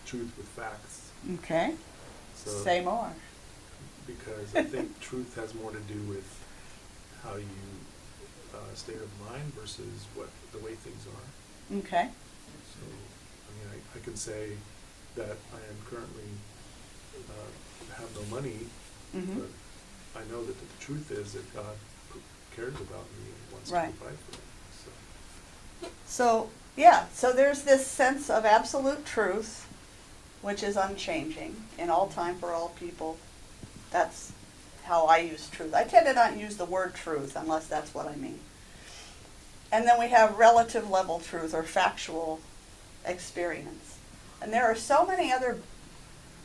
truth with facts.
Okay.
So
Say more.
because I think truth has more to do with how you state of mind versus what the way things are.
Okay.
So I mean, I can say that I am currently have no money,
Mm-hmm.
but I know that the truth is that God cares about me and wants
Right.
to provide for me. So.
So, yeah, so there's this sense of absolute truth, which is unchanging in all time for all people. That's how I use truth. I tend to not use the word truth unless that's what I mean. And then we have relative level truth or factual experience. And there are so many other,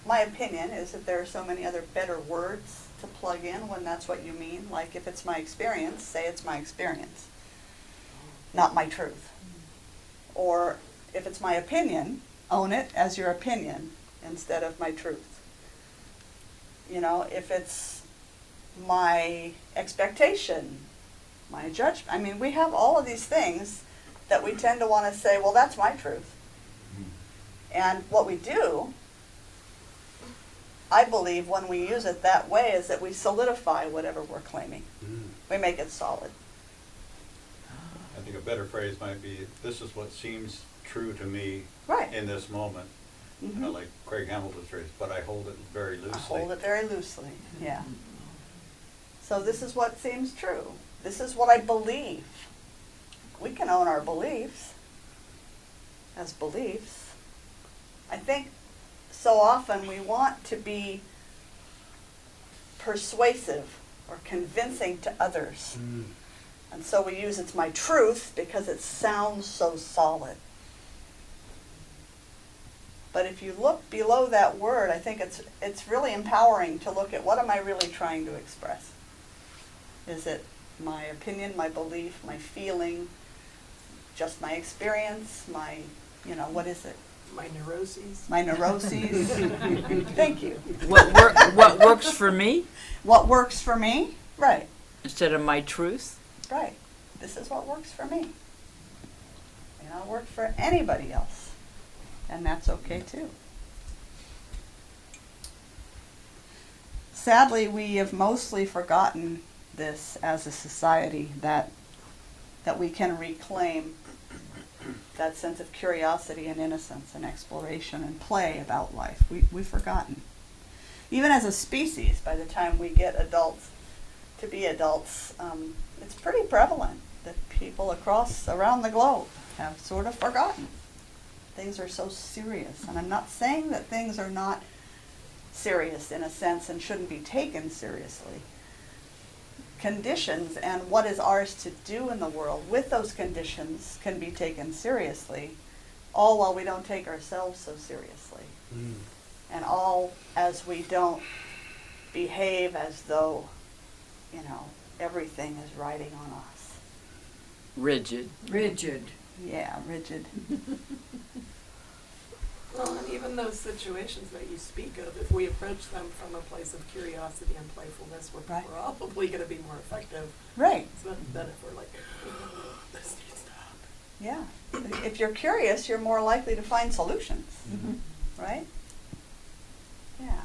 my opinion is that there are so many other better words to plug in when that's what you mean. Like if it's my experience, say it's my experience, not my truth. Or if it's my opinion, own it as your opinion instead of my truth. You know, if it's my expectation, my judgment. I mean, we have all of these things that we tend to want to say, well, that's my truth. And what we do, I believe, when we use it that way is that we solidify whatever we're claiming. We make it solid.
I think a better phrase might be, this is what seems true to me
Right.
in this moment. You know, like Craig Hamilton's phrase, but I hold it very loosely.
I hold it very loosely, yeah. So this is what seems true. This is what I believe. We can own our beliefs as beliefs. I think so often we want to be persuasive or convincing to others. And so we use it's my truth because it sounds so solid. But if you look below that word, I think it's really empowering to look at what am I really trying to express. Is it my opinion, my belief, my feeling, just my experience, my, you know, what is it?
My neuroses.
My neuroses. Thank you.
What works for me
What works for me? Right,
instead of my truth?
right. This is what works for me. May not work for anybody else. And that's okay too. Sadly, we have mostly forgotten this as a society, that we can reclaim that sense of curiosity and innocence and exploration and play about life. We've forgotten. Even as a species, by the time we get adults to be adults, it's pretty prevalent that people around the globe have sort of forgotten. Things are so serious. And I'm not saying that things are not serious in a sense and shouldn't be taken seriously. Conditions and what is ours to do in the world with those conditions can be taken seriously, all while we don't take ourselves so seriously. And all as we don't behave as though, you know, everything is riding on us.
Rigid.
Rigid.
Yeah, rigid.
Well, and even those situations that you speak of, if we approach them from a place of curiosity and playfulness, we're
Right.
probably going to be more effective
Right.
than if we're like, this needs to happen.
Yeah. If you're curious, you're more likely to find solutions. Right? Yeah.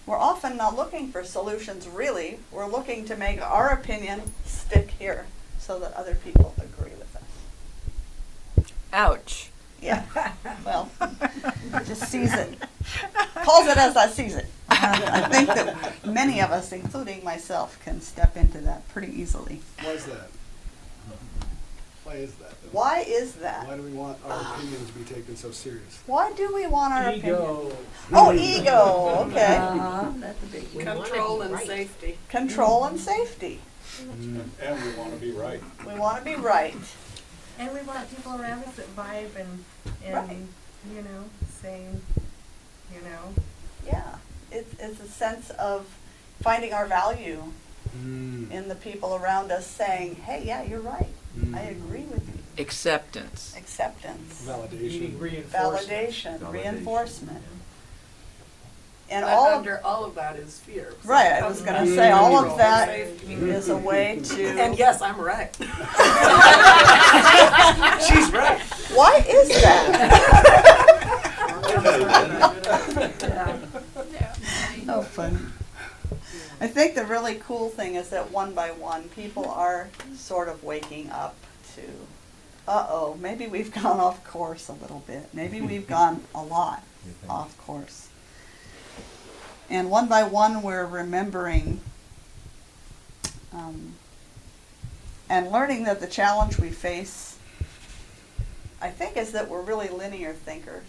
We're often not looking for solutions, really. We're looking to make our opinion stick here so that other people agree with us.
Ouch.
Yeah. Well, just sees it. Calls it as I sees it. I think that many of us, including myself, can step into that pretty easily.
Why is that? Why is that? though?
Why is that?
Why do we want our opinions to be taken so serious?
Why do we want our opinion?
Ego.
Oh, ego. Okay.
That's a big
Control and safety.
Control and safety.
And we want to be right.
We want to be right.
And we want people around us that vibe and
Right.
you know, same, you know.
Yeah. It's a sense of finding our value in the people around us saying, hey, yeah, you're right. I agree with you.
Acceptance.
Acceptance.
Validation.
Reinforcement.
Validation. Reinforcement. And
But
all of,
under all of that is fear. So
right,
it
I was
comes
going to
back
say, all
control
of
and
that
safety.
is a way to...
And yes, I'm right. She's right.
Why is that? Oh, funny. I think the really cool thing is that one by one, people are sort of waking up to, uh-oh, maybe we've gone off course a little bit. Maybe we've gone a lot off course. And one by one, we're remembering and learning that the challenge we face, I think, is that we're really linear thinkers.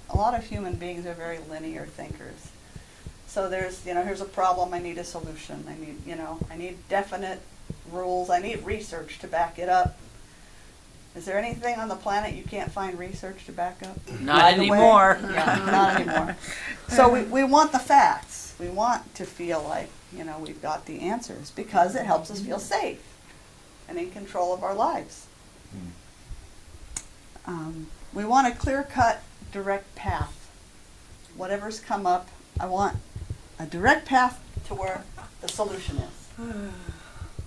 A lot of human beings are very linear thinkers. So there's, here's a problem, I need a solution. I need definite rules. I need research to back it up. Is there anything on the planet you can't find research to back up?
Not
By the way?
anymore.
Yeah, not anymore. So we want the facts. We want to feel like, we've got the answers because it helps us feel safe and in control of our lives. We want a clear-cut, direct path. Whatever's come up, I want a direct path to where the solution is.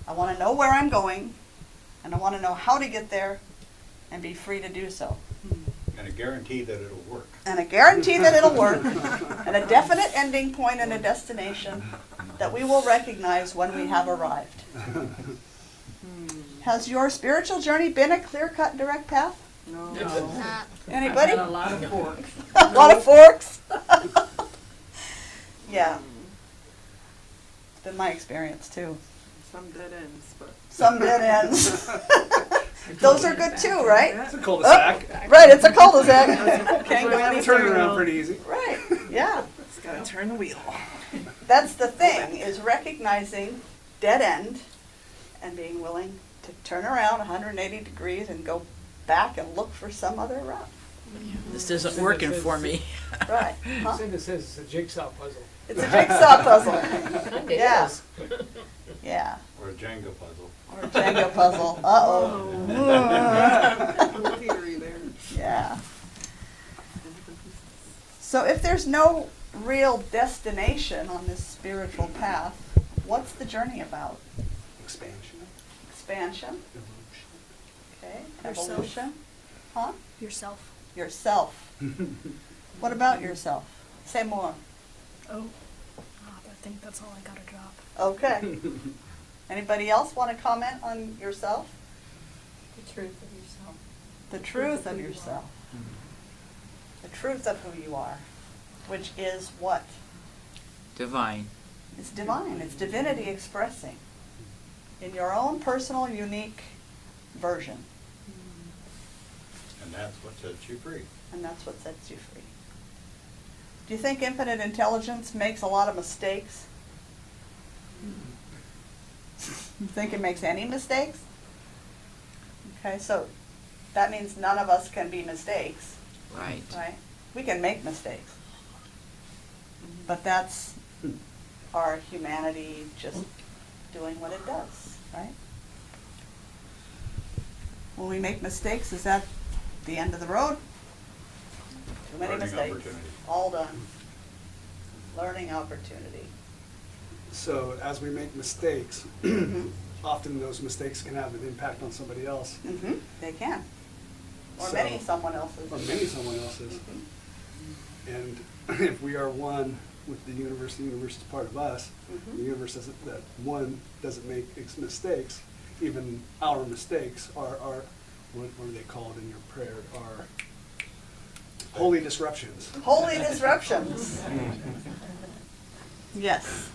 I want to know where I'm going, and I want to know how to get there and be free to do so.
And a guarantee that it'll work.
And a guarantee that it'll work, and a definite ending point and a destination that we will recognize when we have arrived. Has your spiritual journey been a clear-cut, direct path?
No.
Anybody?
I've had a lot of forks.
A lot of forks? Yeah. It's been my experience too.
Some dead ends, but.
Some dead ends. Those are good too, right?
It's a cul-de-sac.
Right, it's a cul-de-sac. Can't go any
Turn it
further.
around pretty easy.
Right, yeah.
Just gotta turn the wheel.
That's the thing, is recognizing dead end and being willing to turn around 180 degrees and go back and look for some other route.
This isn't working for me.
Right. Huh?
Cindy says it's a jigsaw puzzle.
It's a jigsaw puzzle.
It
Yeah.
is.
Yeah.
Or a Jenga puzzle.
Or a Jenga puzzle. Uh-oh.
Theory there.
Yeah. So if there's no real destination on this spiritual path, what's the journey about?
Expansion.
Expansion? Okay.
Yourself.
Evolution? Huh?
Yourself.
Yourself. What about yourself? Say more.
Oh, I think that's all I got to drop.
Okay. Anybody else want to comment on yourself?
The truth of yourself.
The truth of yourself. The truth of who you are, which is what?
Divine.
It's divine. It's divinity expressing in your own personal, unique version.
And that's what sets you free.
And that's what sets you free. Do you think infinite intelligence makes a lot of mistakes? You think it makes any mistakes? Okay, so that means none of us can be mistakes,
Right.
right? We can make mistakes. But that's our humanity just doing what it does, right? When we make mistakes, is that the end of the road? Too many
Learning
mistakes.
opportunity.
All done. Learning opportunity.
So as we make mistakes, often those mistakes can have an impact on somebody else.
Mm-hmm. They can. Or
So-
many someone else's.
Or many someone else's. And if we are one with the universe is part of us,
Mhm.
the universe doesn't, that one doesn't make mistakes, even our mistakes are what are they called in your prayer, are holy disruptions.
Holy disruptions. Yes.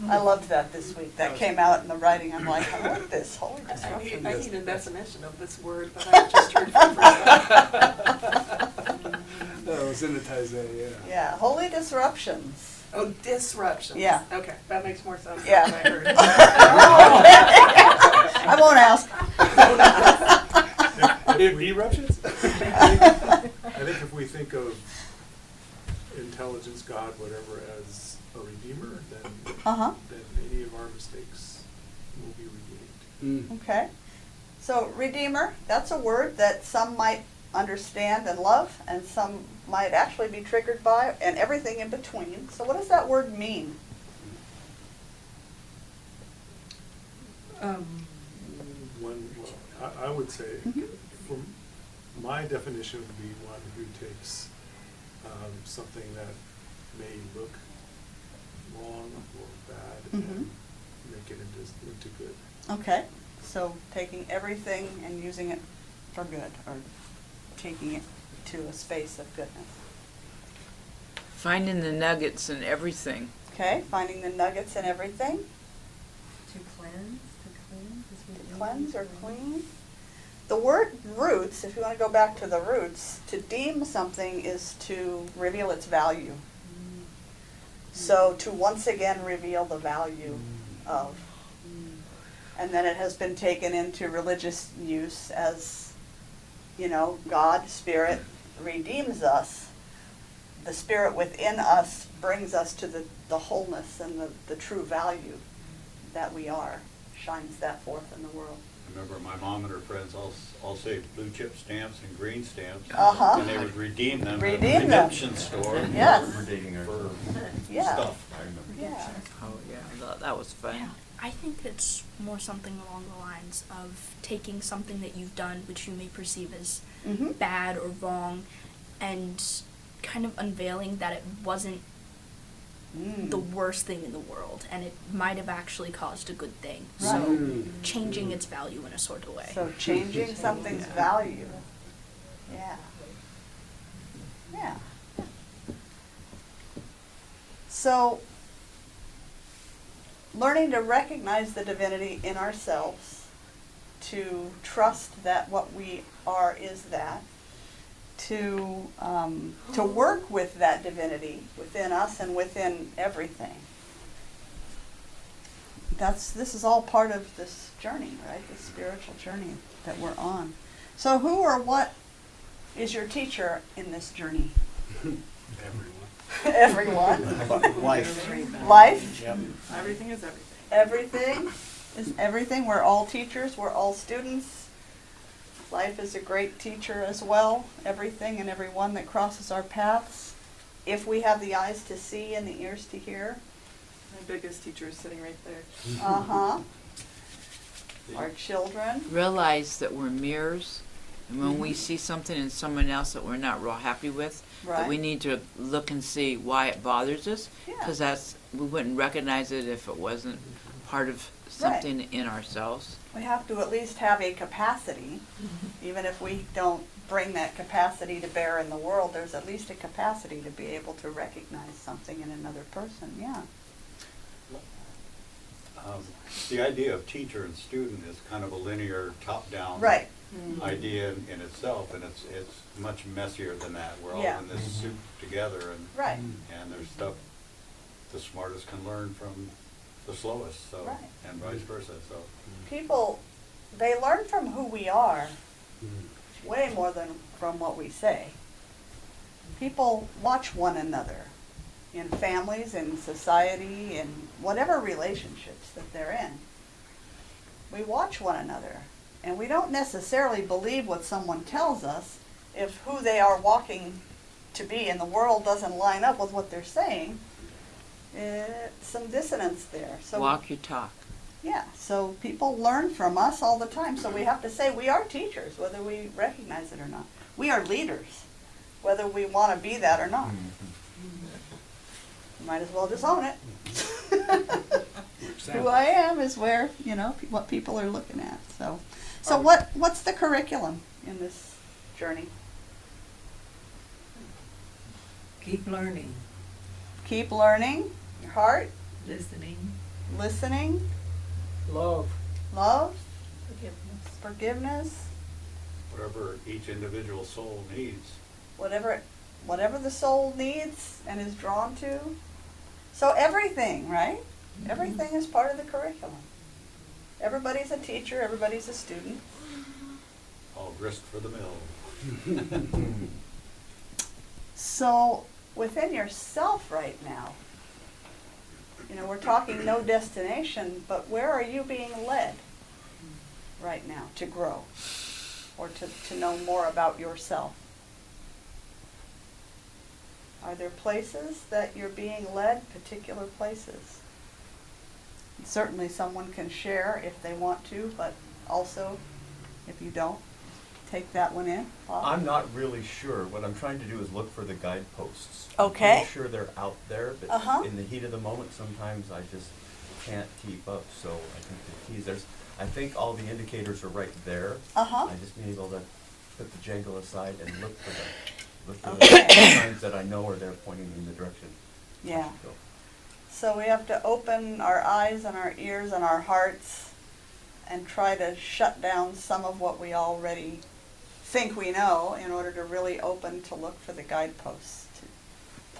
I loved that this week. That came out in the writing. I'm like, I like this. Holy
I
disruptions.
need a definition of this word, but I just heard from
That was in the Taizé, yeah.
Yeah, holy disruptions.
Oh, disruptions.
Yeah.
Okay, that makes more sense than
Yeah.
what I heard.
I won't ask.
Eruptions?
I think if we think of intelligence, God, whatever, as a redeemer, then then any of our mistakes will be redeemed.
Okay. So redeemer, that's a word that some might understand and love, and some might actually be triggered by, and everything in between. So what does that word mean?
I would say, from my definition would be one who takes something that may look wrong or bad and make it into good.
Okay. So taking everything and using it for good, or taking it to a space of goodness.
Finding the nuggets in everything.
Okay, finding the nuggets in everything.
To cleanse,
To cleanse or clean. The word roots, if you want to go back to the roots, to deem something is to reveal its value. So to once again reveal the value of. And then it has been taken into religious use as, you know, God, Spirit, redeems us. The Spirit within us brings us to the wholeness and the true value that we are, shines that forth in the world.
Remember, my mom and her friends all saved blue chip stamps and green stamps.
Uh-huh.
And they would redeem them at a
Redeem them.
redemption store.
Yes.
For
Yeah.
stuff, I remember.
Yeah.
Oh, yeah, that was fun.
Yeah, I think it's more something along the lines of taking something that you've done, which you may perceive as bad or wrong, and kind of unveiling that it wasn't the worst thing in the world, and it might have actually caused a good thing. So changing its value in a sort of way.
So changing something's value. Yeah. Yeah. So learning to recognize the divinity in ourselves, to trust that what we are is that, to work with that divinity within us and within everything. This is all part of this journey, right? This spiritual journey that we're on. So who or what is your teacher in this journey? Everyone.
Life.
Life?
Yep.
Everything is everything.
Everything is everything. We're all teachers. We're all students. Life is a great teacher as well. Everything and everyone that crosses our paths. If we have the eyes to see and the ears to hear.
My biggest teacher is sitting right there.
Uh-huh. Our children.
Realize that we're mirrors, and when we see something in someone else that we're not real happy with, that we need to look and see why it bothers us, because we wouldn't recognize it if it wasn't part of something in ourselves.
We have to at least have a capacity, even if we don't bring that capacity to bear in the world, there's at least a capacity to be able to recognize something in another person, yeah.
The idea of teacher and student is kind of a linear top-down idea in itself, and it's much messier than that. We're all in this soup together, and there's stuff the smartest can learn from the slowest, so and vice versa. So
people, they learn from who we are way more than from what we say. People watch one another in families, in society, in whatever relationships that they're in. We watch one another, and we don't necessarily believe what someone tells us if who they are walking to be in the world doesn't line up with what they're saying. Some dissonance there. So
walk your talk.
Yeah, so people learn from us all the time. So we have to say we are teachers, whether we recognize it or not. We are leaders, whether we want to be that or not. You might as well just own it. Who I am is where, what people are looking at. So what's the curriculum in this journey?
Keep learning.
Keep learning. Your heart. Listening.
Love.
Forgiveness.
whatever each individual soul needs.
Whatever the soul needs and is drawn to. So everything, right? Everything is part of the curriculum. Everybody's a teacher, everybody's a student.
All grist for the mill.
So within yourself right now, you know, we're talking no destination, but where are you being led right now to grow or to know more about yourself? Are there places that you're being led, particular places? Certainly someone can share if they want to, but also, if you don't, take that one in. Bob?
I'm not really sure. What I'm trying to do is look for the guideposts.
Okay.
I'm pretty sure they're out there, but in the heat of the moment, sometimes I just can't keep up. So I think the keys, I think all the indicators are right there. I just need able to put the Django aside and look for the signs that I know are there pointing me in the direction.
Yeah.
I should go.
So we have to open our eyes and our ears and our hearts and try to shut down some of what we already think we know in order to really open to look for the guideposts to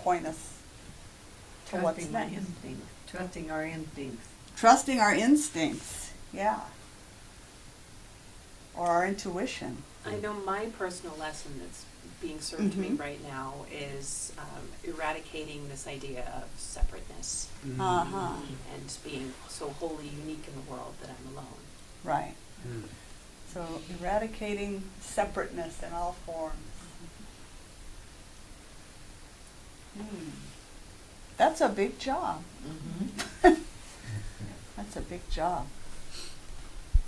point us to what's next.
Trusting our instincts.
Trusting our instincts, yeah. Or our intuition.
I know my personal lesson that's being served to me right now is eradicating this idea of separateness and being so wholly unique in the world that I'm alone.
Right. So eradicating separateness in all forms. That's a big job. That's a big job.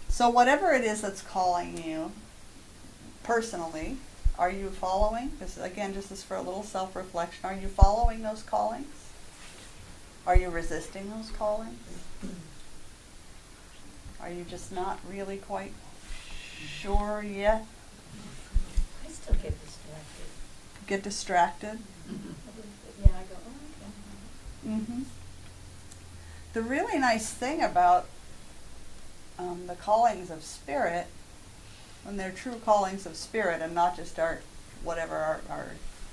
So whatever it is that's calling you personally, are you following? This again, just as for a little self-reflection. Are you following those callings? Are you resisting those callings? Are you just not really quite sure yet?
I still get distracted.
Get distracted?
Yeah, I go, oh, okay.
The really nice thing about the callings of spirit, when they're true callings of spirit and not just our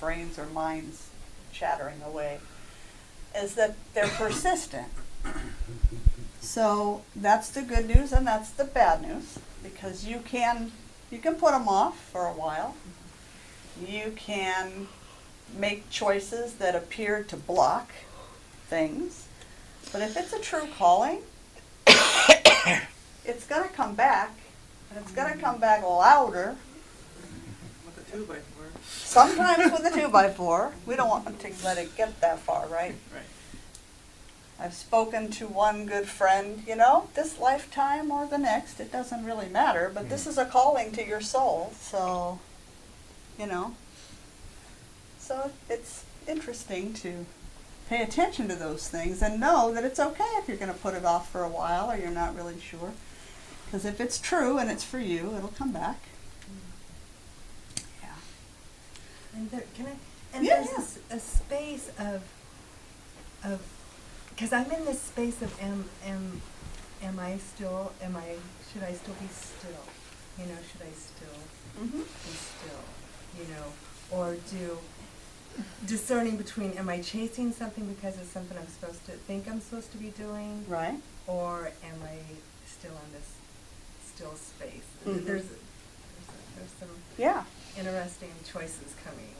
brains or minds chattering away, is that they're persistent. So that's the good news and that's the bad news, because you can put them off for a while. You can make choices that appear to block things, but if it's a true calling, it's going to come back, and it's going to come back louder.
With a 2x4.
Sometimes with a 2x4. We don't want to let it get that far, right?
Right.
I've spoken to one good friend, this lifetime or the next, it doesn't really matter, but this is a calling to your soul, so, So it's interesting to pay attention to those things and know that it's okay if you're going to put it off for a while or you're not really sure. Because if it's true and it's for you, it'll come back. Yeah.
And there's a space of because I'm in this space of should I still be still? Should I still be still? Or discerning between, am I chasing something because it's something I'm supposed to be doing?
Right.
Or am I still in this still space? There's some interesting choices coming.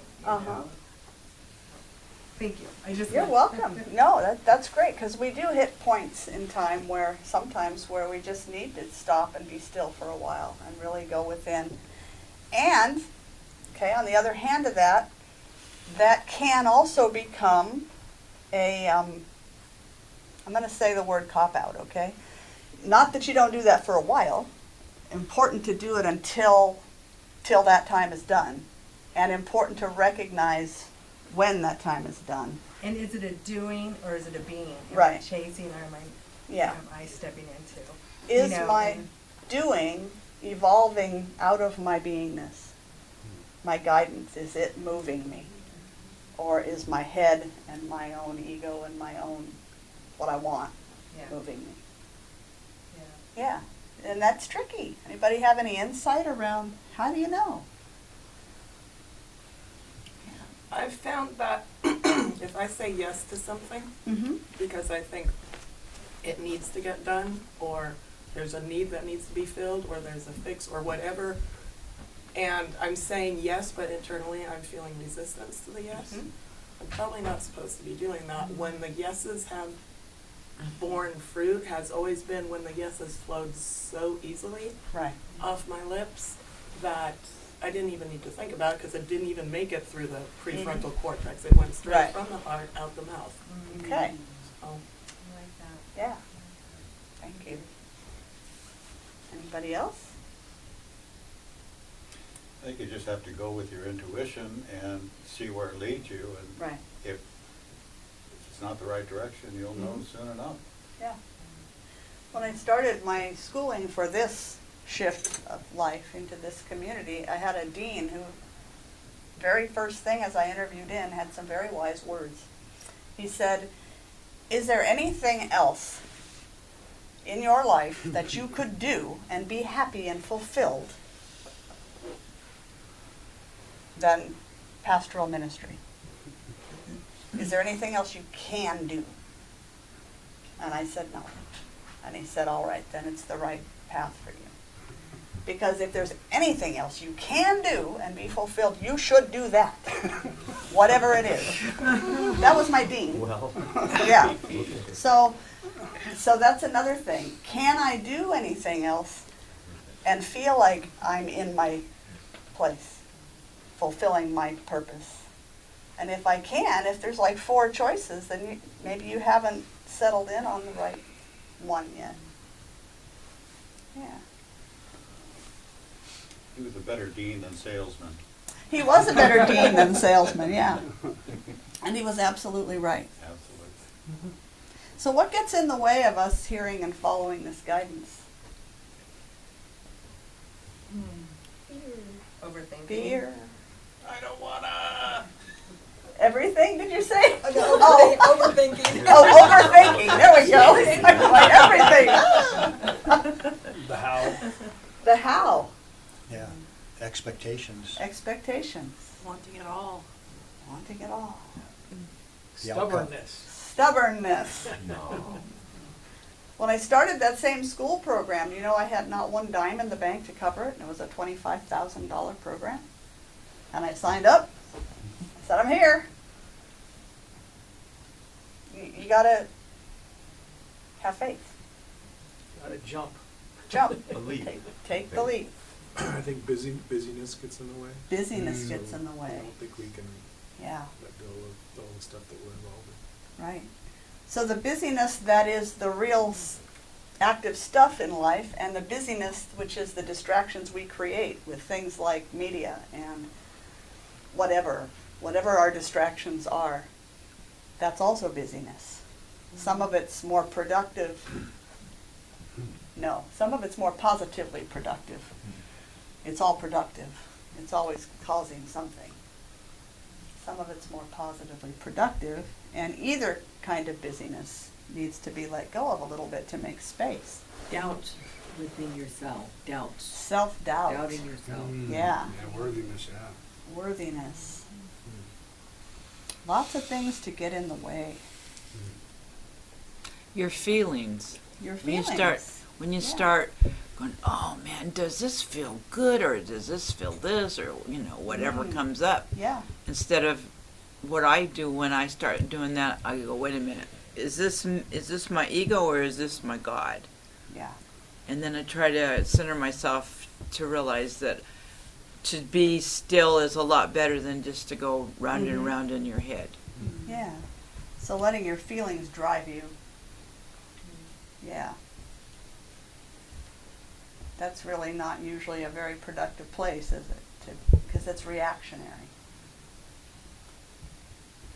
Thank you.
You're welcome. No, that's great, because we do hit points in time where we just need to stop and be still for a while and really go within. And, on the other hand of that can also become I'm going to say the word cop-out, okay? Not that you don't do that for a while. Important to do it until that time is done. And important to recognize when that time is done.
And is it a doing or is it a being? Am
Right.
I chasing or am I stepping into?
Is my doing evolving out of my beingness? My guidance, is it moving me? Or is my head and my own ego and my own, what I want, moving me? Yeah. And that's tricky. Anybody have any insight around how do you know?
I've found that if I say yes to something,
Mm-hmm.
because I think it needs to get done, or there's a need that needs to be filled, or there's a fix, or whatever, and I'm saying yes, but internally I'm feeling resistance to the yes, I'm probably not supposed to be doing that. When the yeses have borne fruit has always been when the yeses flowed so easily
Right.
off my lips that I didn't even need to think about it because it didn't even make it through the prefrontal cortex. It went straight
Right.
from the heart out the mouth.
Okay.
So,
I like that.
Yeah. Thank you. Anybody else?
I think you just have to go with your intuition and see where it leads you, and
Right.
if it's not the right direction, you'll know soon enough.
Yeah. When I started my schooling for this shift of life into this community, I had a dean who, very first thing as I interviewed in, had some very wise words. He said, "Is there anything else in your life that you could do and be happy and fulfilled than pastoral ministry? Is there anything else you can do?" And I said, "No." And he said, "All right, then it's the right path for you. Because if there's anything else you can do and be fulfilled, you should do that, whatever it is." That was my dean.
Well.
Yeah. So that's another thing. Can I do anything else and feel like I'm in my place, fulfilling my purpose? And if I can, if there's like 4 choices, then maybe you haven't settled in on the right one yet. Yeah.
He was a better dean than salesman.
He was a better dean than salesman, yeah. And he was absolutely right.
Absolutely.
So what gets in the way of us hearing and following this guidance?
Overthinking.
Fear.
I don't wanna.
Everything, did you say?
Overthinking.
Oh, overthinking. There we go. Like everything.
The how.
The how.
Yeah. Expectations.
Expectations.
Wanting it all.
Wanting it all.
The outcome.
Stubbornness.
Stubbornness.
No.
When I started that same school program, you know, I had not one dime in the bank to cover it, and it was a $25,000 program. And I signed up. I said, "I'm here." You gotta have faith.
Gotta jump.
Jump.
A leap.
Take the leap.
I think busyness gets in the way.
Busyness gets in the
I
way.
don't think we can
Yeah.
let go of all the stuff that we're involved in.
Right. So the busyness that is the real active stuff in life, and the busyness which is the distractions we create with things like media and whatever our distractions are, that's also busyness. Some of it's more productive. No, some of it's more positively productive. It's all productive. It's always causing something. Some of it's more positively productive, and either kind of busyness needs to be let go of a little bit to make space.
Doubt within yourself. Doubts.
Self-doubt.
Doubting yourself.
Yeah.
Yeah, worthiness, yeah.
Worthiness. Lots of things to get in the way.
Your feelings.
Your
When you
feelings.
start going, "Oh man, does this feel good, or does this feel this, or whatever comes up."
Yeah.
Instead of what I do when I start doing that, I go, "Wait a minute, is this my ego or is this my God?"
Yeah.
And then I try to center myself to realize that to be still is a lot better than just to go round and round in your head.
Yeah. So letting your feelings drive you. Yeah. That's really not usually a very productive place, is it? Because it's reactionary.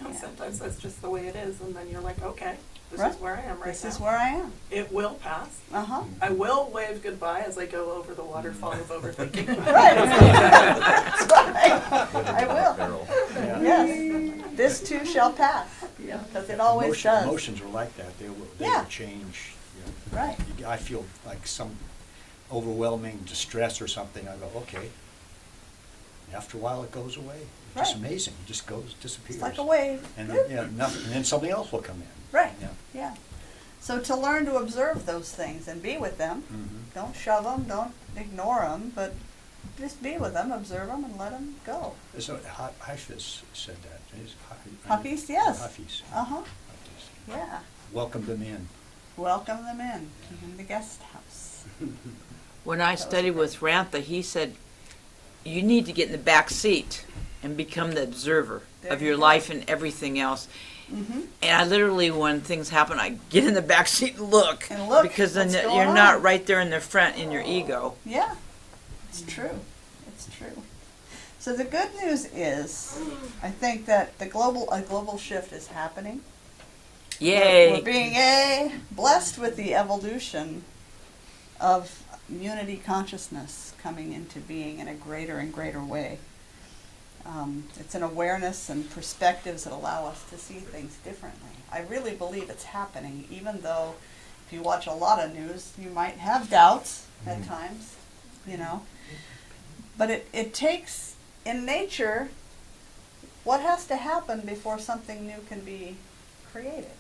And sometimes that's just the way it is, and then you're like, okay, this
Right.
is where I am right now.
This is where I am.
It will pass.
Uh-huh.
I will wave goodbye as I go over the waterfall of overthinking.
Right. That's right. I will.
Barrel.
Yes. This too shall pass.
Yeah.
Because it always does.
Emotions are like that. They will
Yeah.
change.
Right.
I feel like some overwhelming distress or something. I go, okay. After a while, it goes away. Just
Right.
amazing, it just goes, disappears.
It's like a wave.
And then, nothing, and then something else will come in.
Right.
Yeah.
Yeah. So to learn to observe those things and be with them, don't shove them, don't ignore them, but just be with them, observe them, and let them go.
So Hafiz said that.
Hafiz, yes.
Hafiz.
Uh-huh. Yeah.
Welcome them in.
Welcome them in the guest house.
When I studied with Rantha, he said, you need to get in the back seat and become the observer of your life and everything else.
Mm-hmm.
And I literally, when things happen, I get in the back seat and look. Because then
what's going
you're
on.
not right there in the front in your ego.
Yeah, it's true. It's true. So the good news is, I think that a global shift is happening.
Yay!
We're being blessed with the evolution of unity consciousness coming into being in a greater and greater way. It's an awareness and perspectives that allow us to see things differently. I really believe it's happening, even though if you watch a lot of news, you might have doubts at times, you know. But it takes, in nature, what has to happen before something new can be created?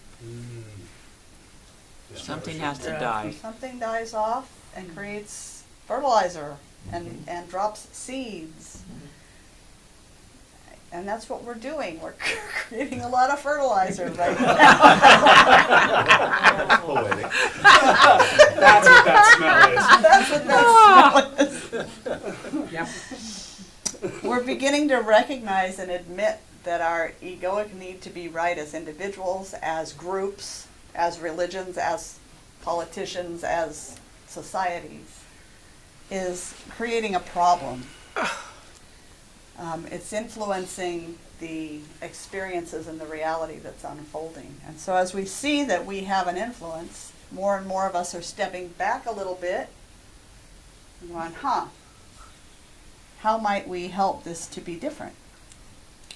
Something has to die.
Something dies off and creates fertilizer and drops seeds. And that's what we're doing. We're creating a lot of fertilizer right now.
That's what that smell is.
That's what that smell is. We're beginning to recognize and admit that our egoic need to be right as individuals, as groups, as religions, as politicians, as societies, is creating a problem. It's influencing the experiences and the reality that's unfolding. And so as we see that we have an influence, more and more of us are stepping back a little bit and going, how might we help this to be different?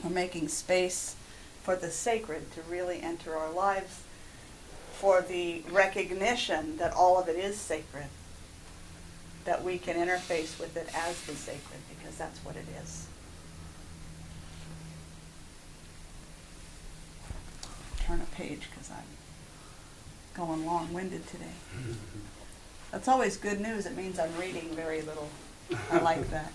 We're making space for the sacred to really enter our lives, for the recognition that all of it is sacred, that we can interface with it as the sacred, because that's what it is. Turn a page because I'm going long-winded today. That's always good news. It means I'm reading very little. I like that.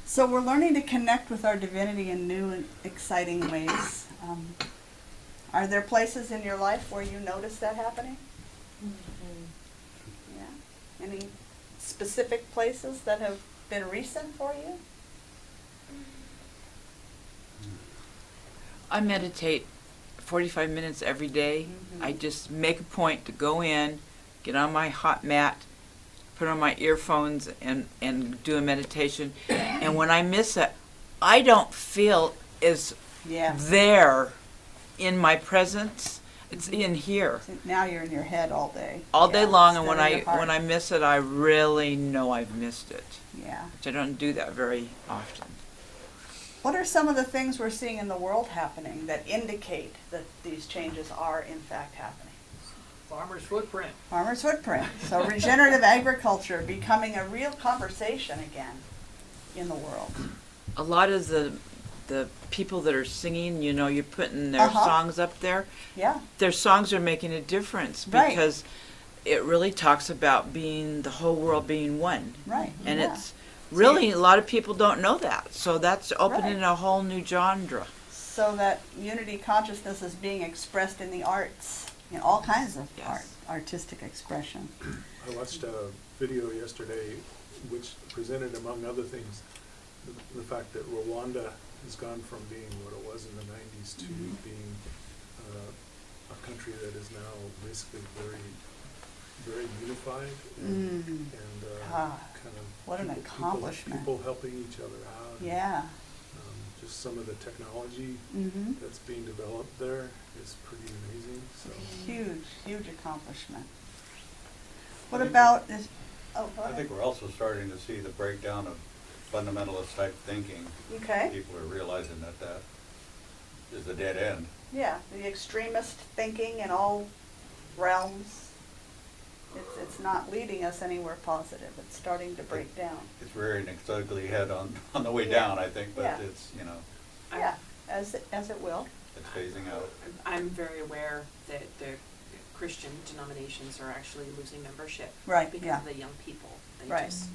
So we're learning to connect with our divinity in new and exciting ways. Are there places in your life where you notice that happening? Yeah. Any specific places that have been recent for you?
I meditate 45 minutes every day. I just make a point to go in, get on my hot mat, put on my earphones, and do a meditation. And when I miss it, I don't feel as there in my presence. It's in here.
Now you're in your head all day.
All day long, and when I miss it, I really know I've missed it.
Yeah.
Which I don't do that very often.
What are some of the things we're seeing in the world happening that indicate that these changes are in fact happening?
Farmer's footprint.
Farmer's footprint. So regenerative agriculture becoming a real conversation again in the world.
A lot of the people that are singing, you know, you're putting their songs up there.
Yeah.
Their songs are making a difference because it really talks about being the whole world being one.
Right.
And it's really, a lot of people don't know that. So that's opening a whole new genre.
So that unity consciousness is being expressed in the arts, in all kinds of artistic expression.
I watched a video yesterday which presented, among other things, the fact that Rwanda has gone from being what it was in the 90s to being a country that is now basically very, very unified and kind of
what an accomplishment.
People helping each other out.
Yeah.
Just some of the technology that's being developed there is pretty amazing. So
Huge accomplishment. What about this? Oh, go ahead.
I think we're also starting to see the breakdown of fundamentalist type thinking.
Okay.
People are realizing that that is a dead end.
Yeah, the extremist thinking in all realms. It's not leading us anywhere positive. It's starting to break down.
It's rearing its ugly head on the way
Yeah.
down, I think, but
Yeah.
it's, you know,
Yeah, as it will.
it's phasing out.
I'm very aware that the Christian denominations are actually losing membership.
Right,
Because
yeah.
of the young people. They
Right.
just,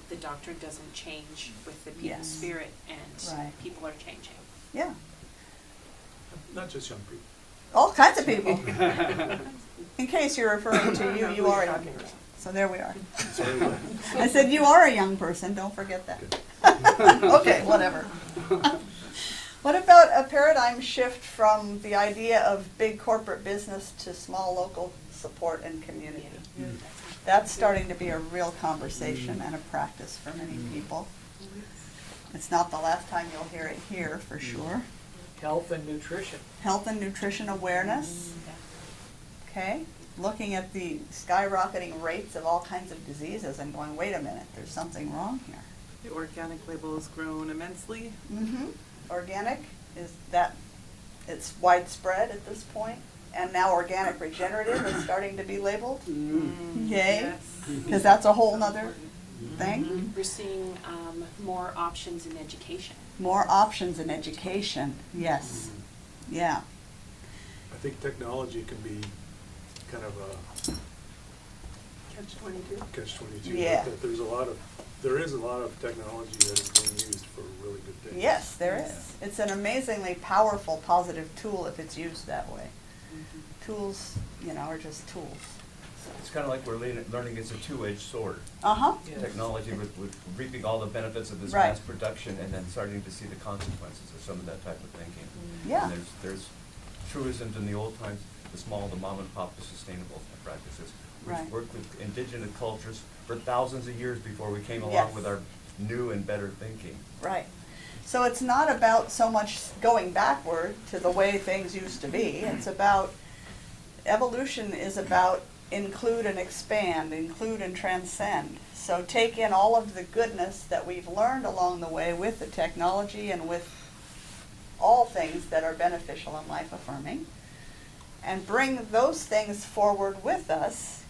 the doctrine doesn't change with the people's
Yes.
spirit, and
Right.
people are changing.
Yeah,
Not just young people.
all kinds of people. In case you're referring to you, you are a young person. So there we are.
Sorry, what?
I said you are a young person, don't forget that. Okay, whatever. What about a paradigm shift from the idea of big corporate business to small local support and community? That's starting to be a real conversation and a practice for many people. It's not the last time you'll hear it here, for sure.
Health and nutrition.
Health and nutrition awareness. Okay, looking at the skyrocketing rates of all kinds of diseases and going, wait a minute, there's something wrong here.
The organic label has grown immensely.
Mm-hmm. Organic is that, it's widespread at this point, and now organic regenerative is starting to be labeled. Yay, because that's a whole nother thing.
We're seeing more options in education.
More options in education, yes, yeah.
I think technology can be kind of a
Catch-22.
catch-22.
Yeah.
That there is a lot of technology that is being used for really good things.
Yes, there is. It's an amazingly powerful, positive tool if it's used that way. Tools, are just tools.
It's kind of like we're learning it's a two-edged sword.
Uh-huh.
Technology with reaping all the benefits of this
Right.
mass production and then starting to see the consequences of some of that type of thinking.
Yeah.
And there's truisms in the old times, the small, the mom and pop, the sustainable practices. We've
Right.
worked with indigenous cultures for thousands of years before we came along
Yes.
with our new and better thinking.
Right. So it's not about so much going backward to the way things used to be. It's about, evolution is about include and expand, include and transcend. So take in all of the goodness that we've learned along the way with the technology and with all things that are beneficial and life affirming, and bring those things forward with us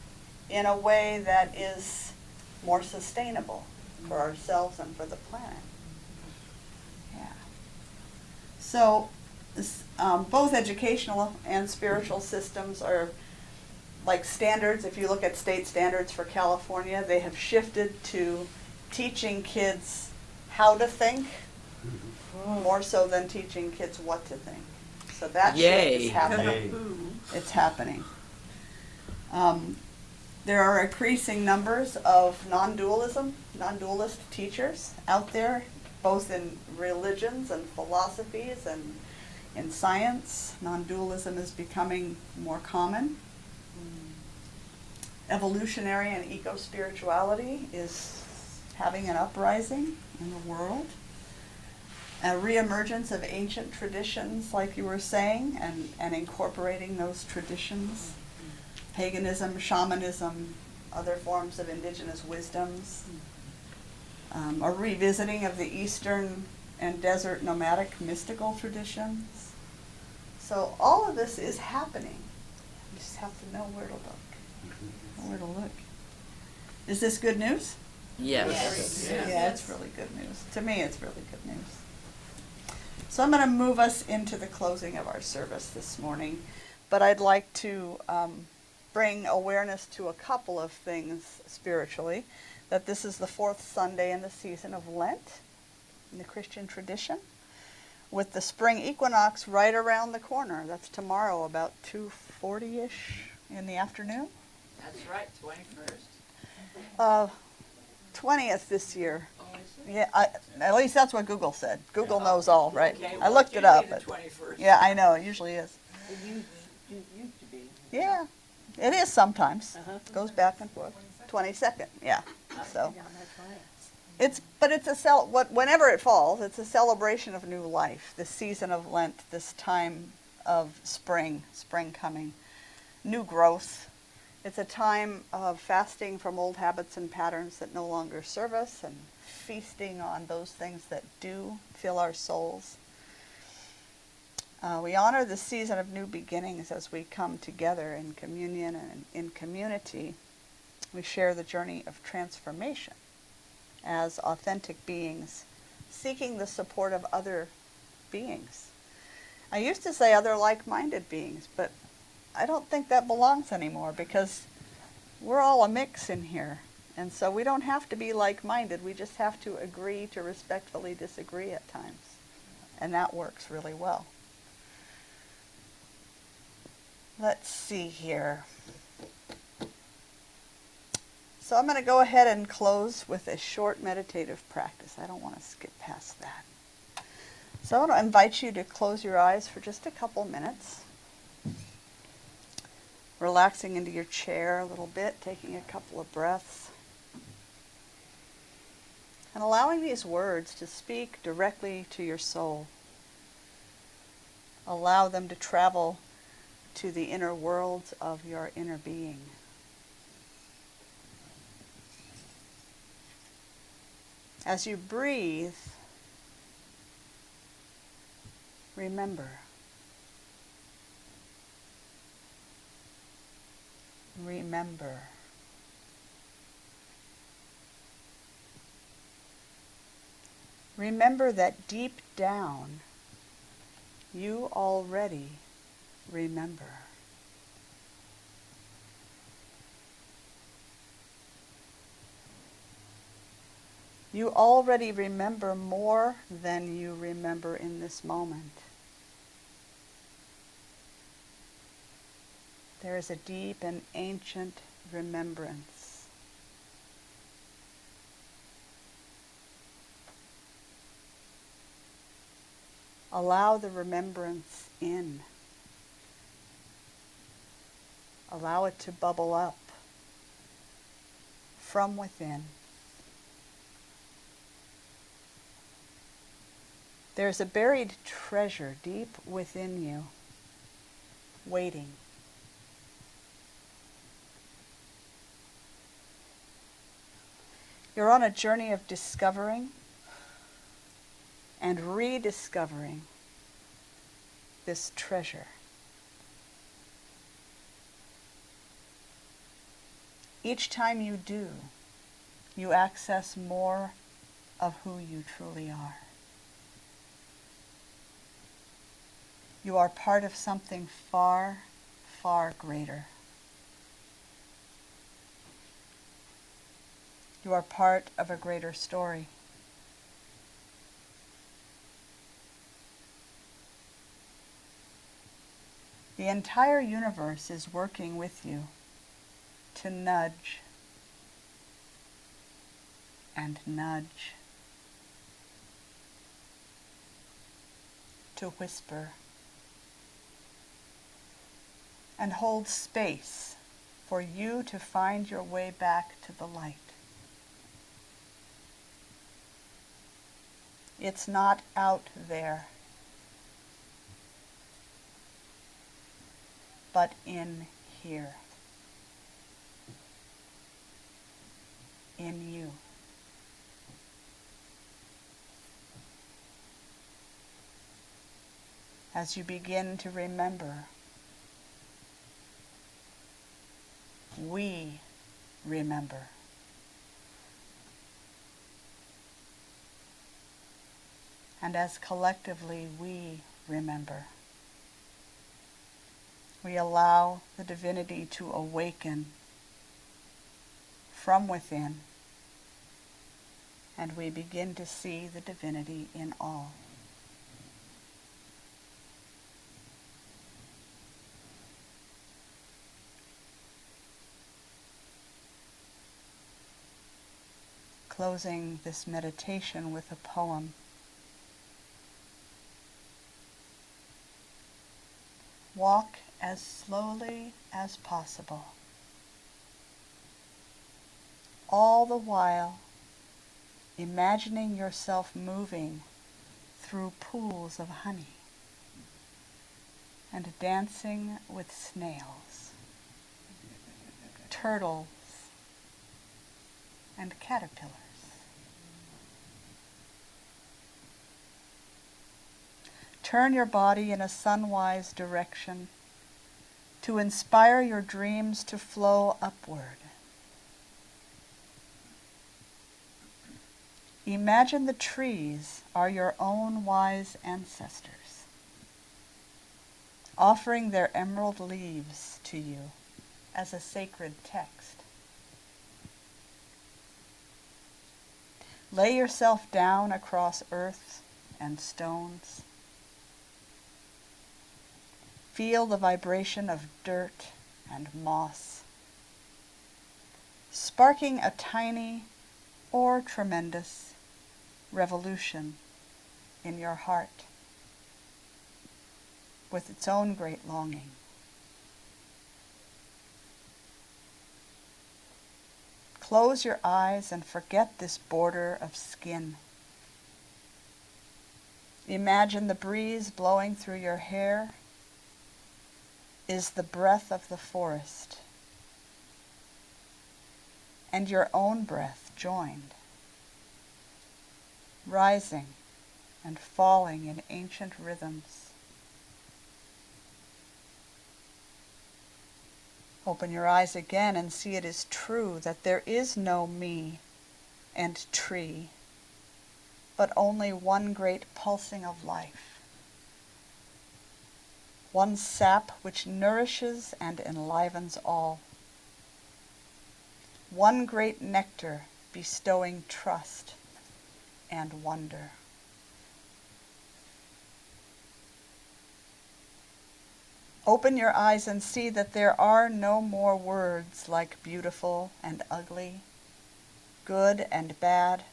in a way that is more sustainable for ourselves and for the planet. Yeah. So both educational and spiritual systems are like standards. If you look at state standards for California, they have shifted to teaching kids how to think more so than teaching kids what to think. So that shift is happening. It's happening. There are increasing numbers of non-dualist teachers out there, both in religions and philosophies and in science. Non-dualism is becoming more common. Evolutionary and eco-spirituality is having an uprising in the world. A reemergence of ancient traditions, like you were saying, and incorporating those traditions. Paganism, shamanism, other forms of indigenous wisdoms. A revisiting of the Eastern and desert nomadic mystical traditions. So all of this is happening. You just have to know where to look. Where to look. Is this good news?
Yes.
Yeah, it's really good news. To me, it's really good news. So I'm going to move us into the closing of our service this morning, but I'd like to bring awareness to a couple of things spiritually, that this is the fourth Sunday in the season of Lent in the Christian tradition, with the spring equinox right around the corner. That's tomorrow about 2:40-ish in the afternoon.
That's right, 21st.
20th this year.
Oh, is it?
Yeah, at least that's what Google said. Google knows all, right?
Okay,
I
well,
looked
it's
it up.
usually the
But
21st.
yeah, I know, it usually is.
It used to be.
Yeah, it is sometimes. Goes back and forth. 22nd, yeah. So it's whenever it falls, it's a celebration of new life. This season of Lent, this time of spring coming, new growth. It's a time of fasting from old habits and patterns that no longer serve us, and feasting on those things that do fill our souls. We honor the season of new beginnings as we come together in communion and in community. We share the journey of transformation as authentic beings, seeking the support of other beings. I used to say other like-minded beings, but I don't think that belongs anymore because we're all a mix in here. And so we don't have to be like-minded, we just have to agree to respectfully disagree at times. And that works really well. Let's see here. So I'm going to go ahead and close with a short meditative practice. I don't want to skip past that. So I want to invite you to close your eyes for just a couple minutes. Relaxing into your chair a little bit, taking a couple of breaths. And allowing these words to speak directly to your soul. Allow them to travel to the inner worlds of your inner being. As you breathe, remember. Remember. Remember that deep down, you already remember. You already remember more than you remember in this moment. There is a deep and ancient remembrance. Allow the remembrance in. Allow it to bubble up from within. There's a buried treasure deep within you, waiting. You're on a journey of discovering and rediscovering this treasure. Each time you do, you access more of who you truly are. You are part of something far, far greater. You are part of a greater story. The entire universe is working with you to nudge and nudge, to whisper, and hold space for you to find your way back to the light. It's not out there, but in here, in you. As you begin to remember, we remember. And as collectively we remember, we allow the divinity to awaken from within, and we begin to see the divinity in all. Closing this meditation with a poem. Walk as slowly as possible, all the while imagining yourself moving through pools of honey and dancing with snails, turtles, and caterpillars. Turn your body in a sunwise direction to inspire your dreams to flow upward. Imagine the trees are your own wise ancestors, offering their emerald leaves to you as a sacred text. Lay yourself down across earth and stones. Feel the vibration of dirt and moss, sparking a tiny or tremendous revolution in your heart with its own great longing. Close your eyes and forget this border of skin. Imagine the breeze blowing through your hair is the breath of the forest, and your own breath joined, rising and falling in ancient rhythms. Open your eyes again and see it is true that there is no me and tree, but only one great pulsing of life, one sap which nourishes and enlivens all, one great nectar bestowing trust and wonder. Open your eyes and see that there are no more words like beautiful and ugly, good and bad,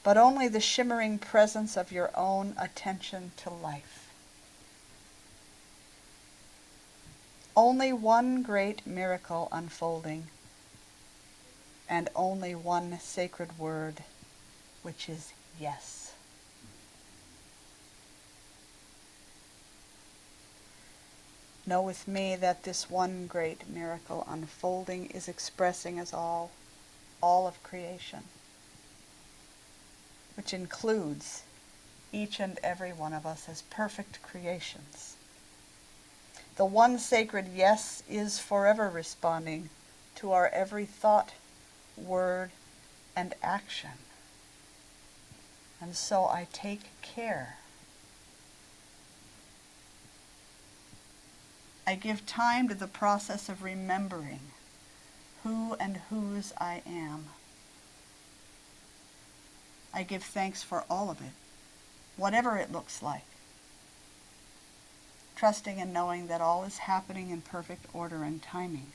but only the shimmering presence of your own attention to life. Only one great miracle unfolding, and only one sacred word, which is yes. Know with me that this one great miracle unfolding is expressing as all of creation, which includes each and every one of us as perfect creations. The one sacred yes is forever responding to our every thought, word, and action. And so I take care. I give time to the process of remembering who and whose I am. I give thanks for all of it, whatever it looks like, trusting and knowing that all is happening in perfect order and timing,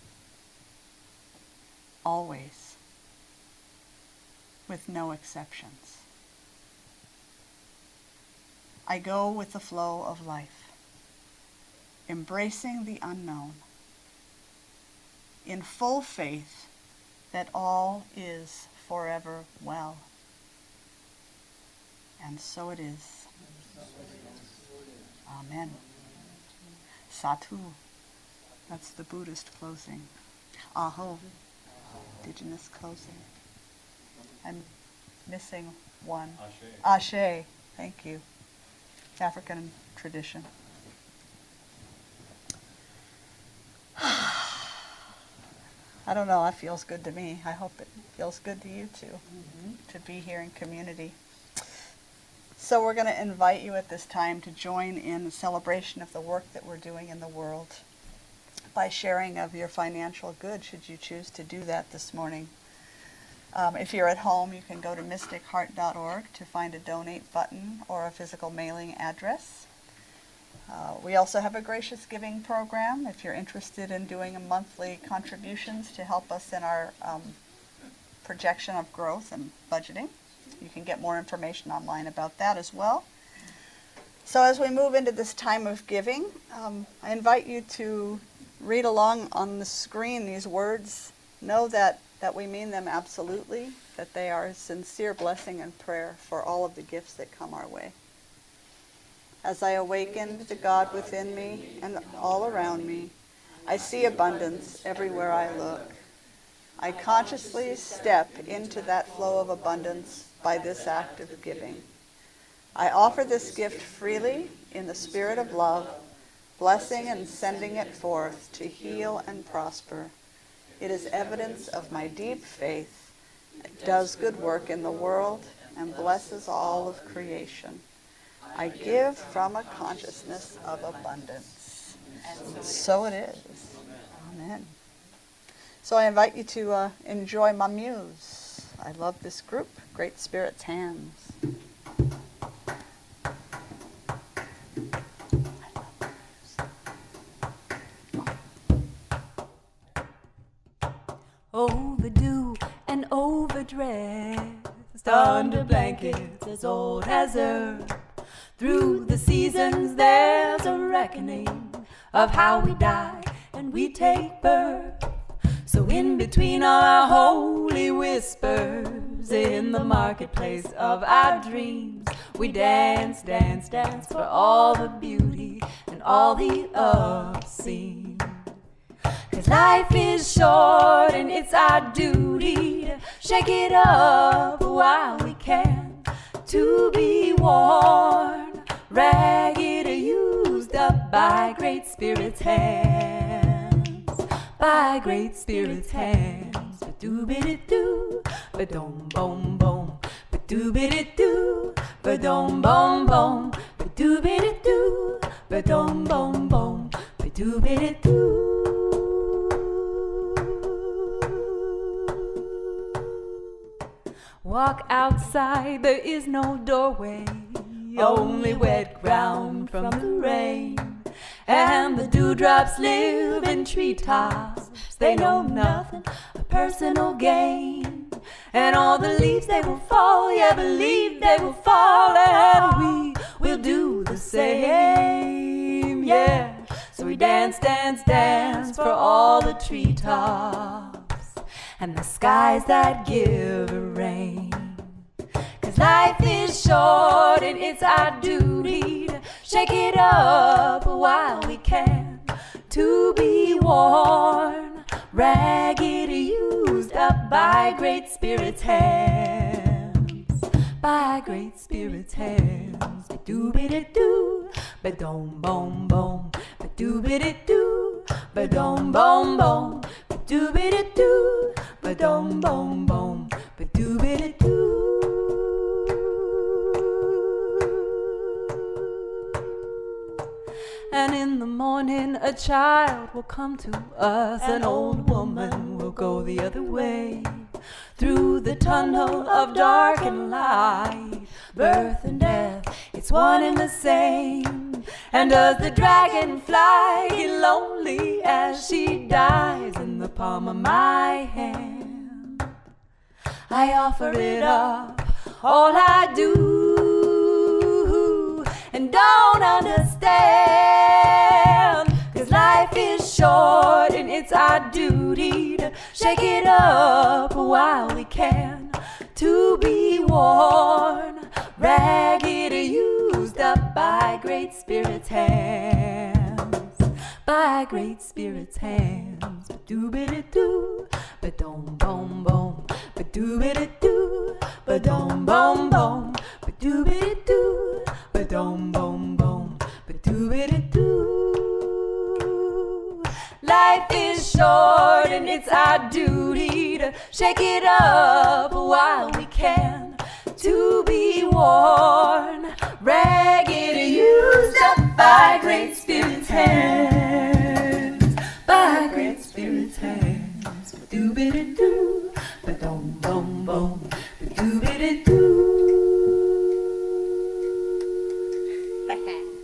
always, with no exceptions. I go with the flow of life, embracing the unknown, in full faith that all is forever well. And so it is. Amen. Satu. That's the Buddhist closing. Aho. Indigenous closing. I'm missing one. Ashe. Ashe. Thank you. African tradition. I don't know, that feels good to me. I hope it feels good to you too, to be here in community. So we're going to invite you at this time to join in the celebration of the work that we're doing in the world by sharing of your financial good, should you choose to do that this morning. If you're at home, you can go to mysticheart.org to find a donate button or a physical mailing address. We also have a gracious giving program if you're interested in doing a monthly contributions to help us in our projection of growth and budgeting. You can get more information online about that as well. So as we move into this time of giving, I invite you to read along on the screen these words. Know that we mean them absolutely, that they are a sincere blessing and prayer for all of the gifts that come our way. As I awaken the God within me and all around me, I see abundance everywhere I look. I consciously step into that flow of abundance by this act of giving. I offer this gift freely in the spirit of love, blessing and sending it forth to heal and prosper. It is evidence of my deep faith. It does good work in the world and blesses all of creation. I give from a consciousness of abundance. And so it is. Amen. So I invite you to enjoy my muse. I love this group, Great Spirit's Hands.
Overdue and overdressed, under blankets as old as earth. Through the seasons there's a reckoning of how we die and we take birth. So in between our holy whispers, in the marketplace of our dreams, we dance, dance, dance for all the beauty and all the obscene. 'Cause life is short and it's our duty to shake it up while we can, to be worn, ragged or used up by Great Spirit's hands, by Great Spirit's hands. Ba-doo-biddy-doo, ba-dum-bum-bum, ba-doo-biddy-doo, ba-dum-bum-bum, ba-doo-biddy-doo, ba-dum-bum-bum, ba-doo-biddy-doo. Walk outside, there is no doorway, only wet ground from the rain. And the dewdrops live in treetops, they know nothing of personal gain. And all the leaves they will fall, yeah, believe they will fall, and we will do the same, yeah. So we dance, dance, dance for all the treetops and the skies that give rain. 'Cause life is short and it's our duty to shake it up while we can, to be worn, ragged, used up by Great Spirit's hands, by Great Spirit's hands. Ba-doo-biddy-doo, ba-dum-bum-bum, ba-doo-biddy-doo, ba-dum-bum-bum, ba-doo-biddy-doo, ba-dum-bum-bum, ba-doo-biddy-doo. And in the morning a child will come to us, an old woman will go the other way. Through the tunnel of dark and light, birth and death, it's one and the same. And does the dragonfly get lonely as she dies in the palm of my hand? I offer it up, all I do, and don't understand. 'Cause life is short and it's our duty to shake it up while we can, to be worn, ragged, used up by Great Spirit's hands, by Great Spirit's hands. Ba-doo-biddy-doo, ba-dum-bum-bum, ba-doo-biddy-doo, ba-dum-bum-bum, ba-doo-biddy-doo, ba-dum-bum-bum, ba-doo-biddy-doo. Life is short and it's our duty to shake it up while we can, to be worn, ragged, used up by Great Spirit's hands, by Great Spirit's hands. Ba-doo-biddy-doo, ba-dum-bum-bum, ba-doo-biddy-doo.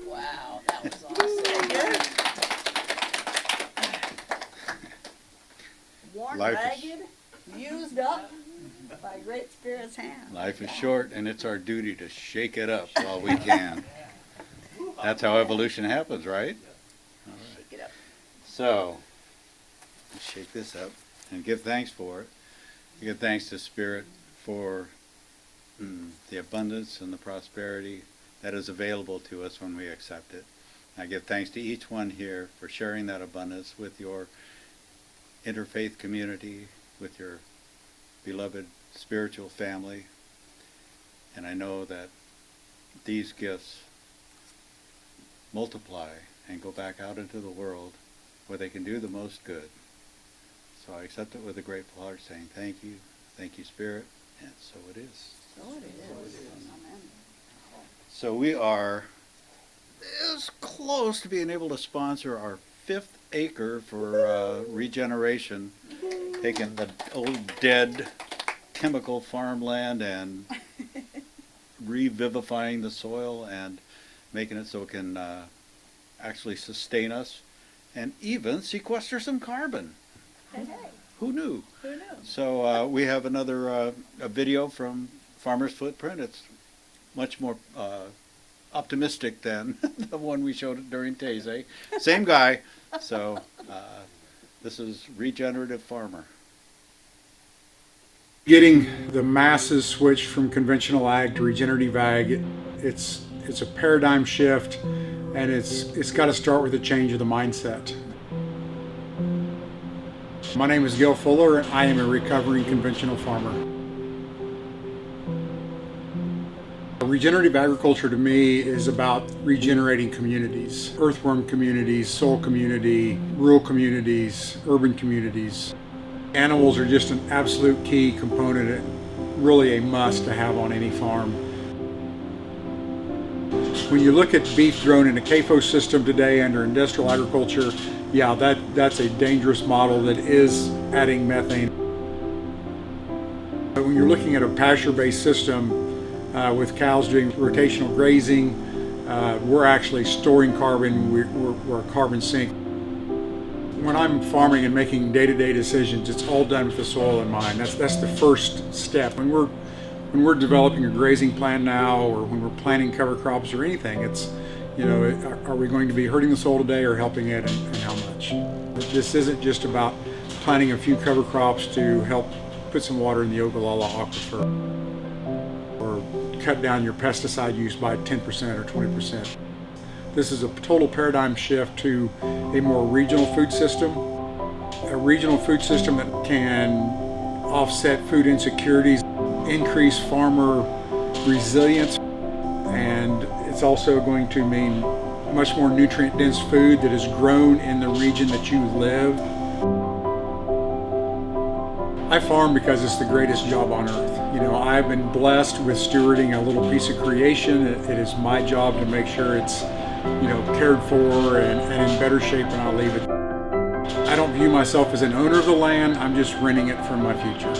Wow, that was awesome.
Worn,
Life is-
ragged, used up by Great Spirit's hand.
Life is short, and it's our duty to shake it up while we can. That's how evolution happens, right? All right.
Shake it up.
So, let's shake this up and give thanks for it. We give thanks to Spirit for the abundance and the prosperity that is available to us when we accept it. I give thanks to each one here for sharing that abundance with your interfaith community, with your beloved spiritual family. And I know that these gifts multiply and go back out into the world where they can do the most good. So I accept it with a grateful heart, saying thank you, Spirit, and so it is.
So it is. Amen.
So we are this close to being able to sponsor our 5th acre for regeneration, taking the old dead chemical farmland and revivifying the soil and making it so it can actually sustain us and even sequester some carbon.
Hey.
Who knew?
Who knew?
So we have another a video from Farmer's Footprint. It's much more optimistic than the one we showed during Taizé. Same guy. So this is Regenerative Farmer.
Getting the masses switched from conventional ag to regenerative ag, it's a paradigm shift, and it's got to start with a change of the mindset. My name is Gil Fuller, and I am a recovering conventional farmer. Regenerative agriculture to me is about regenerating communities, earthworm communities, soil community, rural communities, urban communities. Animals are just an absolute key component, and really a must to have on any farm. When you look at beef grown in a CAFO system today under industrial agriculture, yeah, that's a dangerous model that is adding methane. But when you're looking at a pasture-based system with cows doing rotational grazing, we're actually storing carbon, we're a carbon sink. When I'm farming and making day-to-day decisions, it's all done with the soil in mind. That's the first step. When we're developing a grazing plan now, or when we're planting cover crops or anything, it's, you know, are we going to be hurting the soil today or helping it, and how much? This isn't just about planting a few cover crops to help put some water in the Ogallala aquifer or cut down your pesticide use by 10% or 20%. This is a total paradigm shift to a more regional food system, a regional food system that can offset food insecurities, increase farmer resilience, and it's also going to mean much more nutrient-dense food that is grown in the region that you live. I farm because it's the greatest job on earth. You know, I've been blessed with stewarding a little piece of creation. It is my job to make sure it's, you know, cared for and in better shape when I leave it. I don't view myself as an owner of the land. I'm just renting it for my future.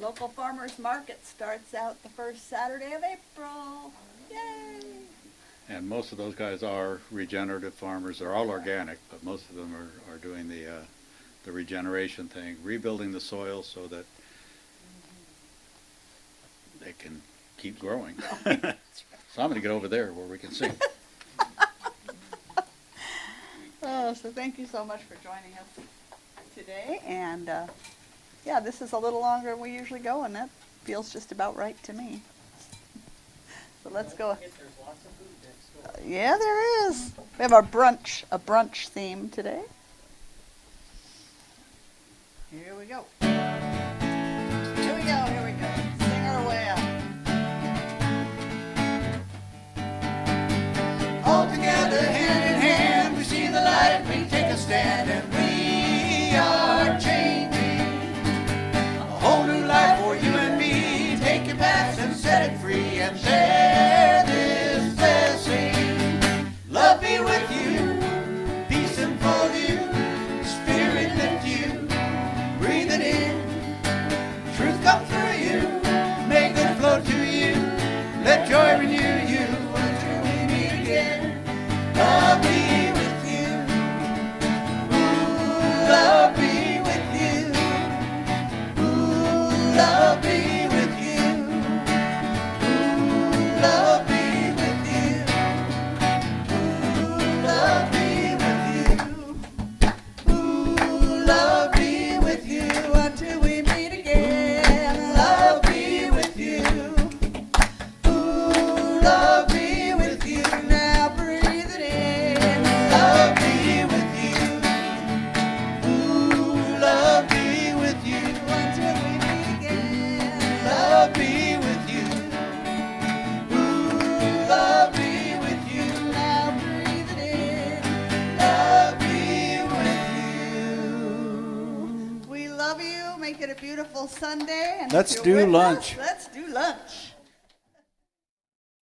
Local Farmers Market starts out the first Saturday of April. Yay!
And most of those guys are regenerative farmers. They're all organic, but most of them are doing the regeneration thing, rebuilding the soil so that they can keep growing. So I'm going to get over there where we can see.
Oh, so thank you so much for joining us today. And yeah, this is a little longer than we usually go, and that feels just about right to me. So let's go. Yeah, there is. We have a brunch theme today. Here we go. Here we go, here we go. Sing our way out. All together, hand in hand, we see the light, we take a stand, and we are changing a whole new life for you and me. Take your past and set it free, and share this blessing. Love be with you, peace unfold you, Spirit lift you, breathe it in, make it a beautiful Sunday. And if
Let's
you're
do
with
lunch.
us, let's do lunch.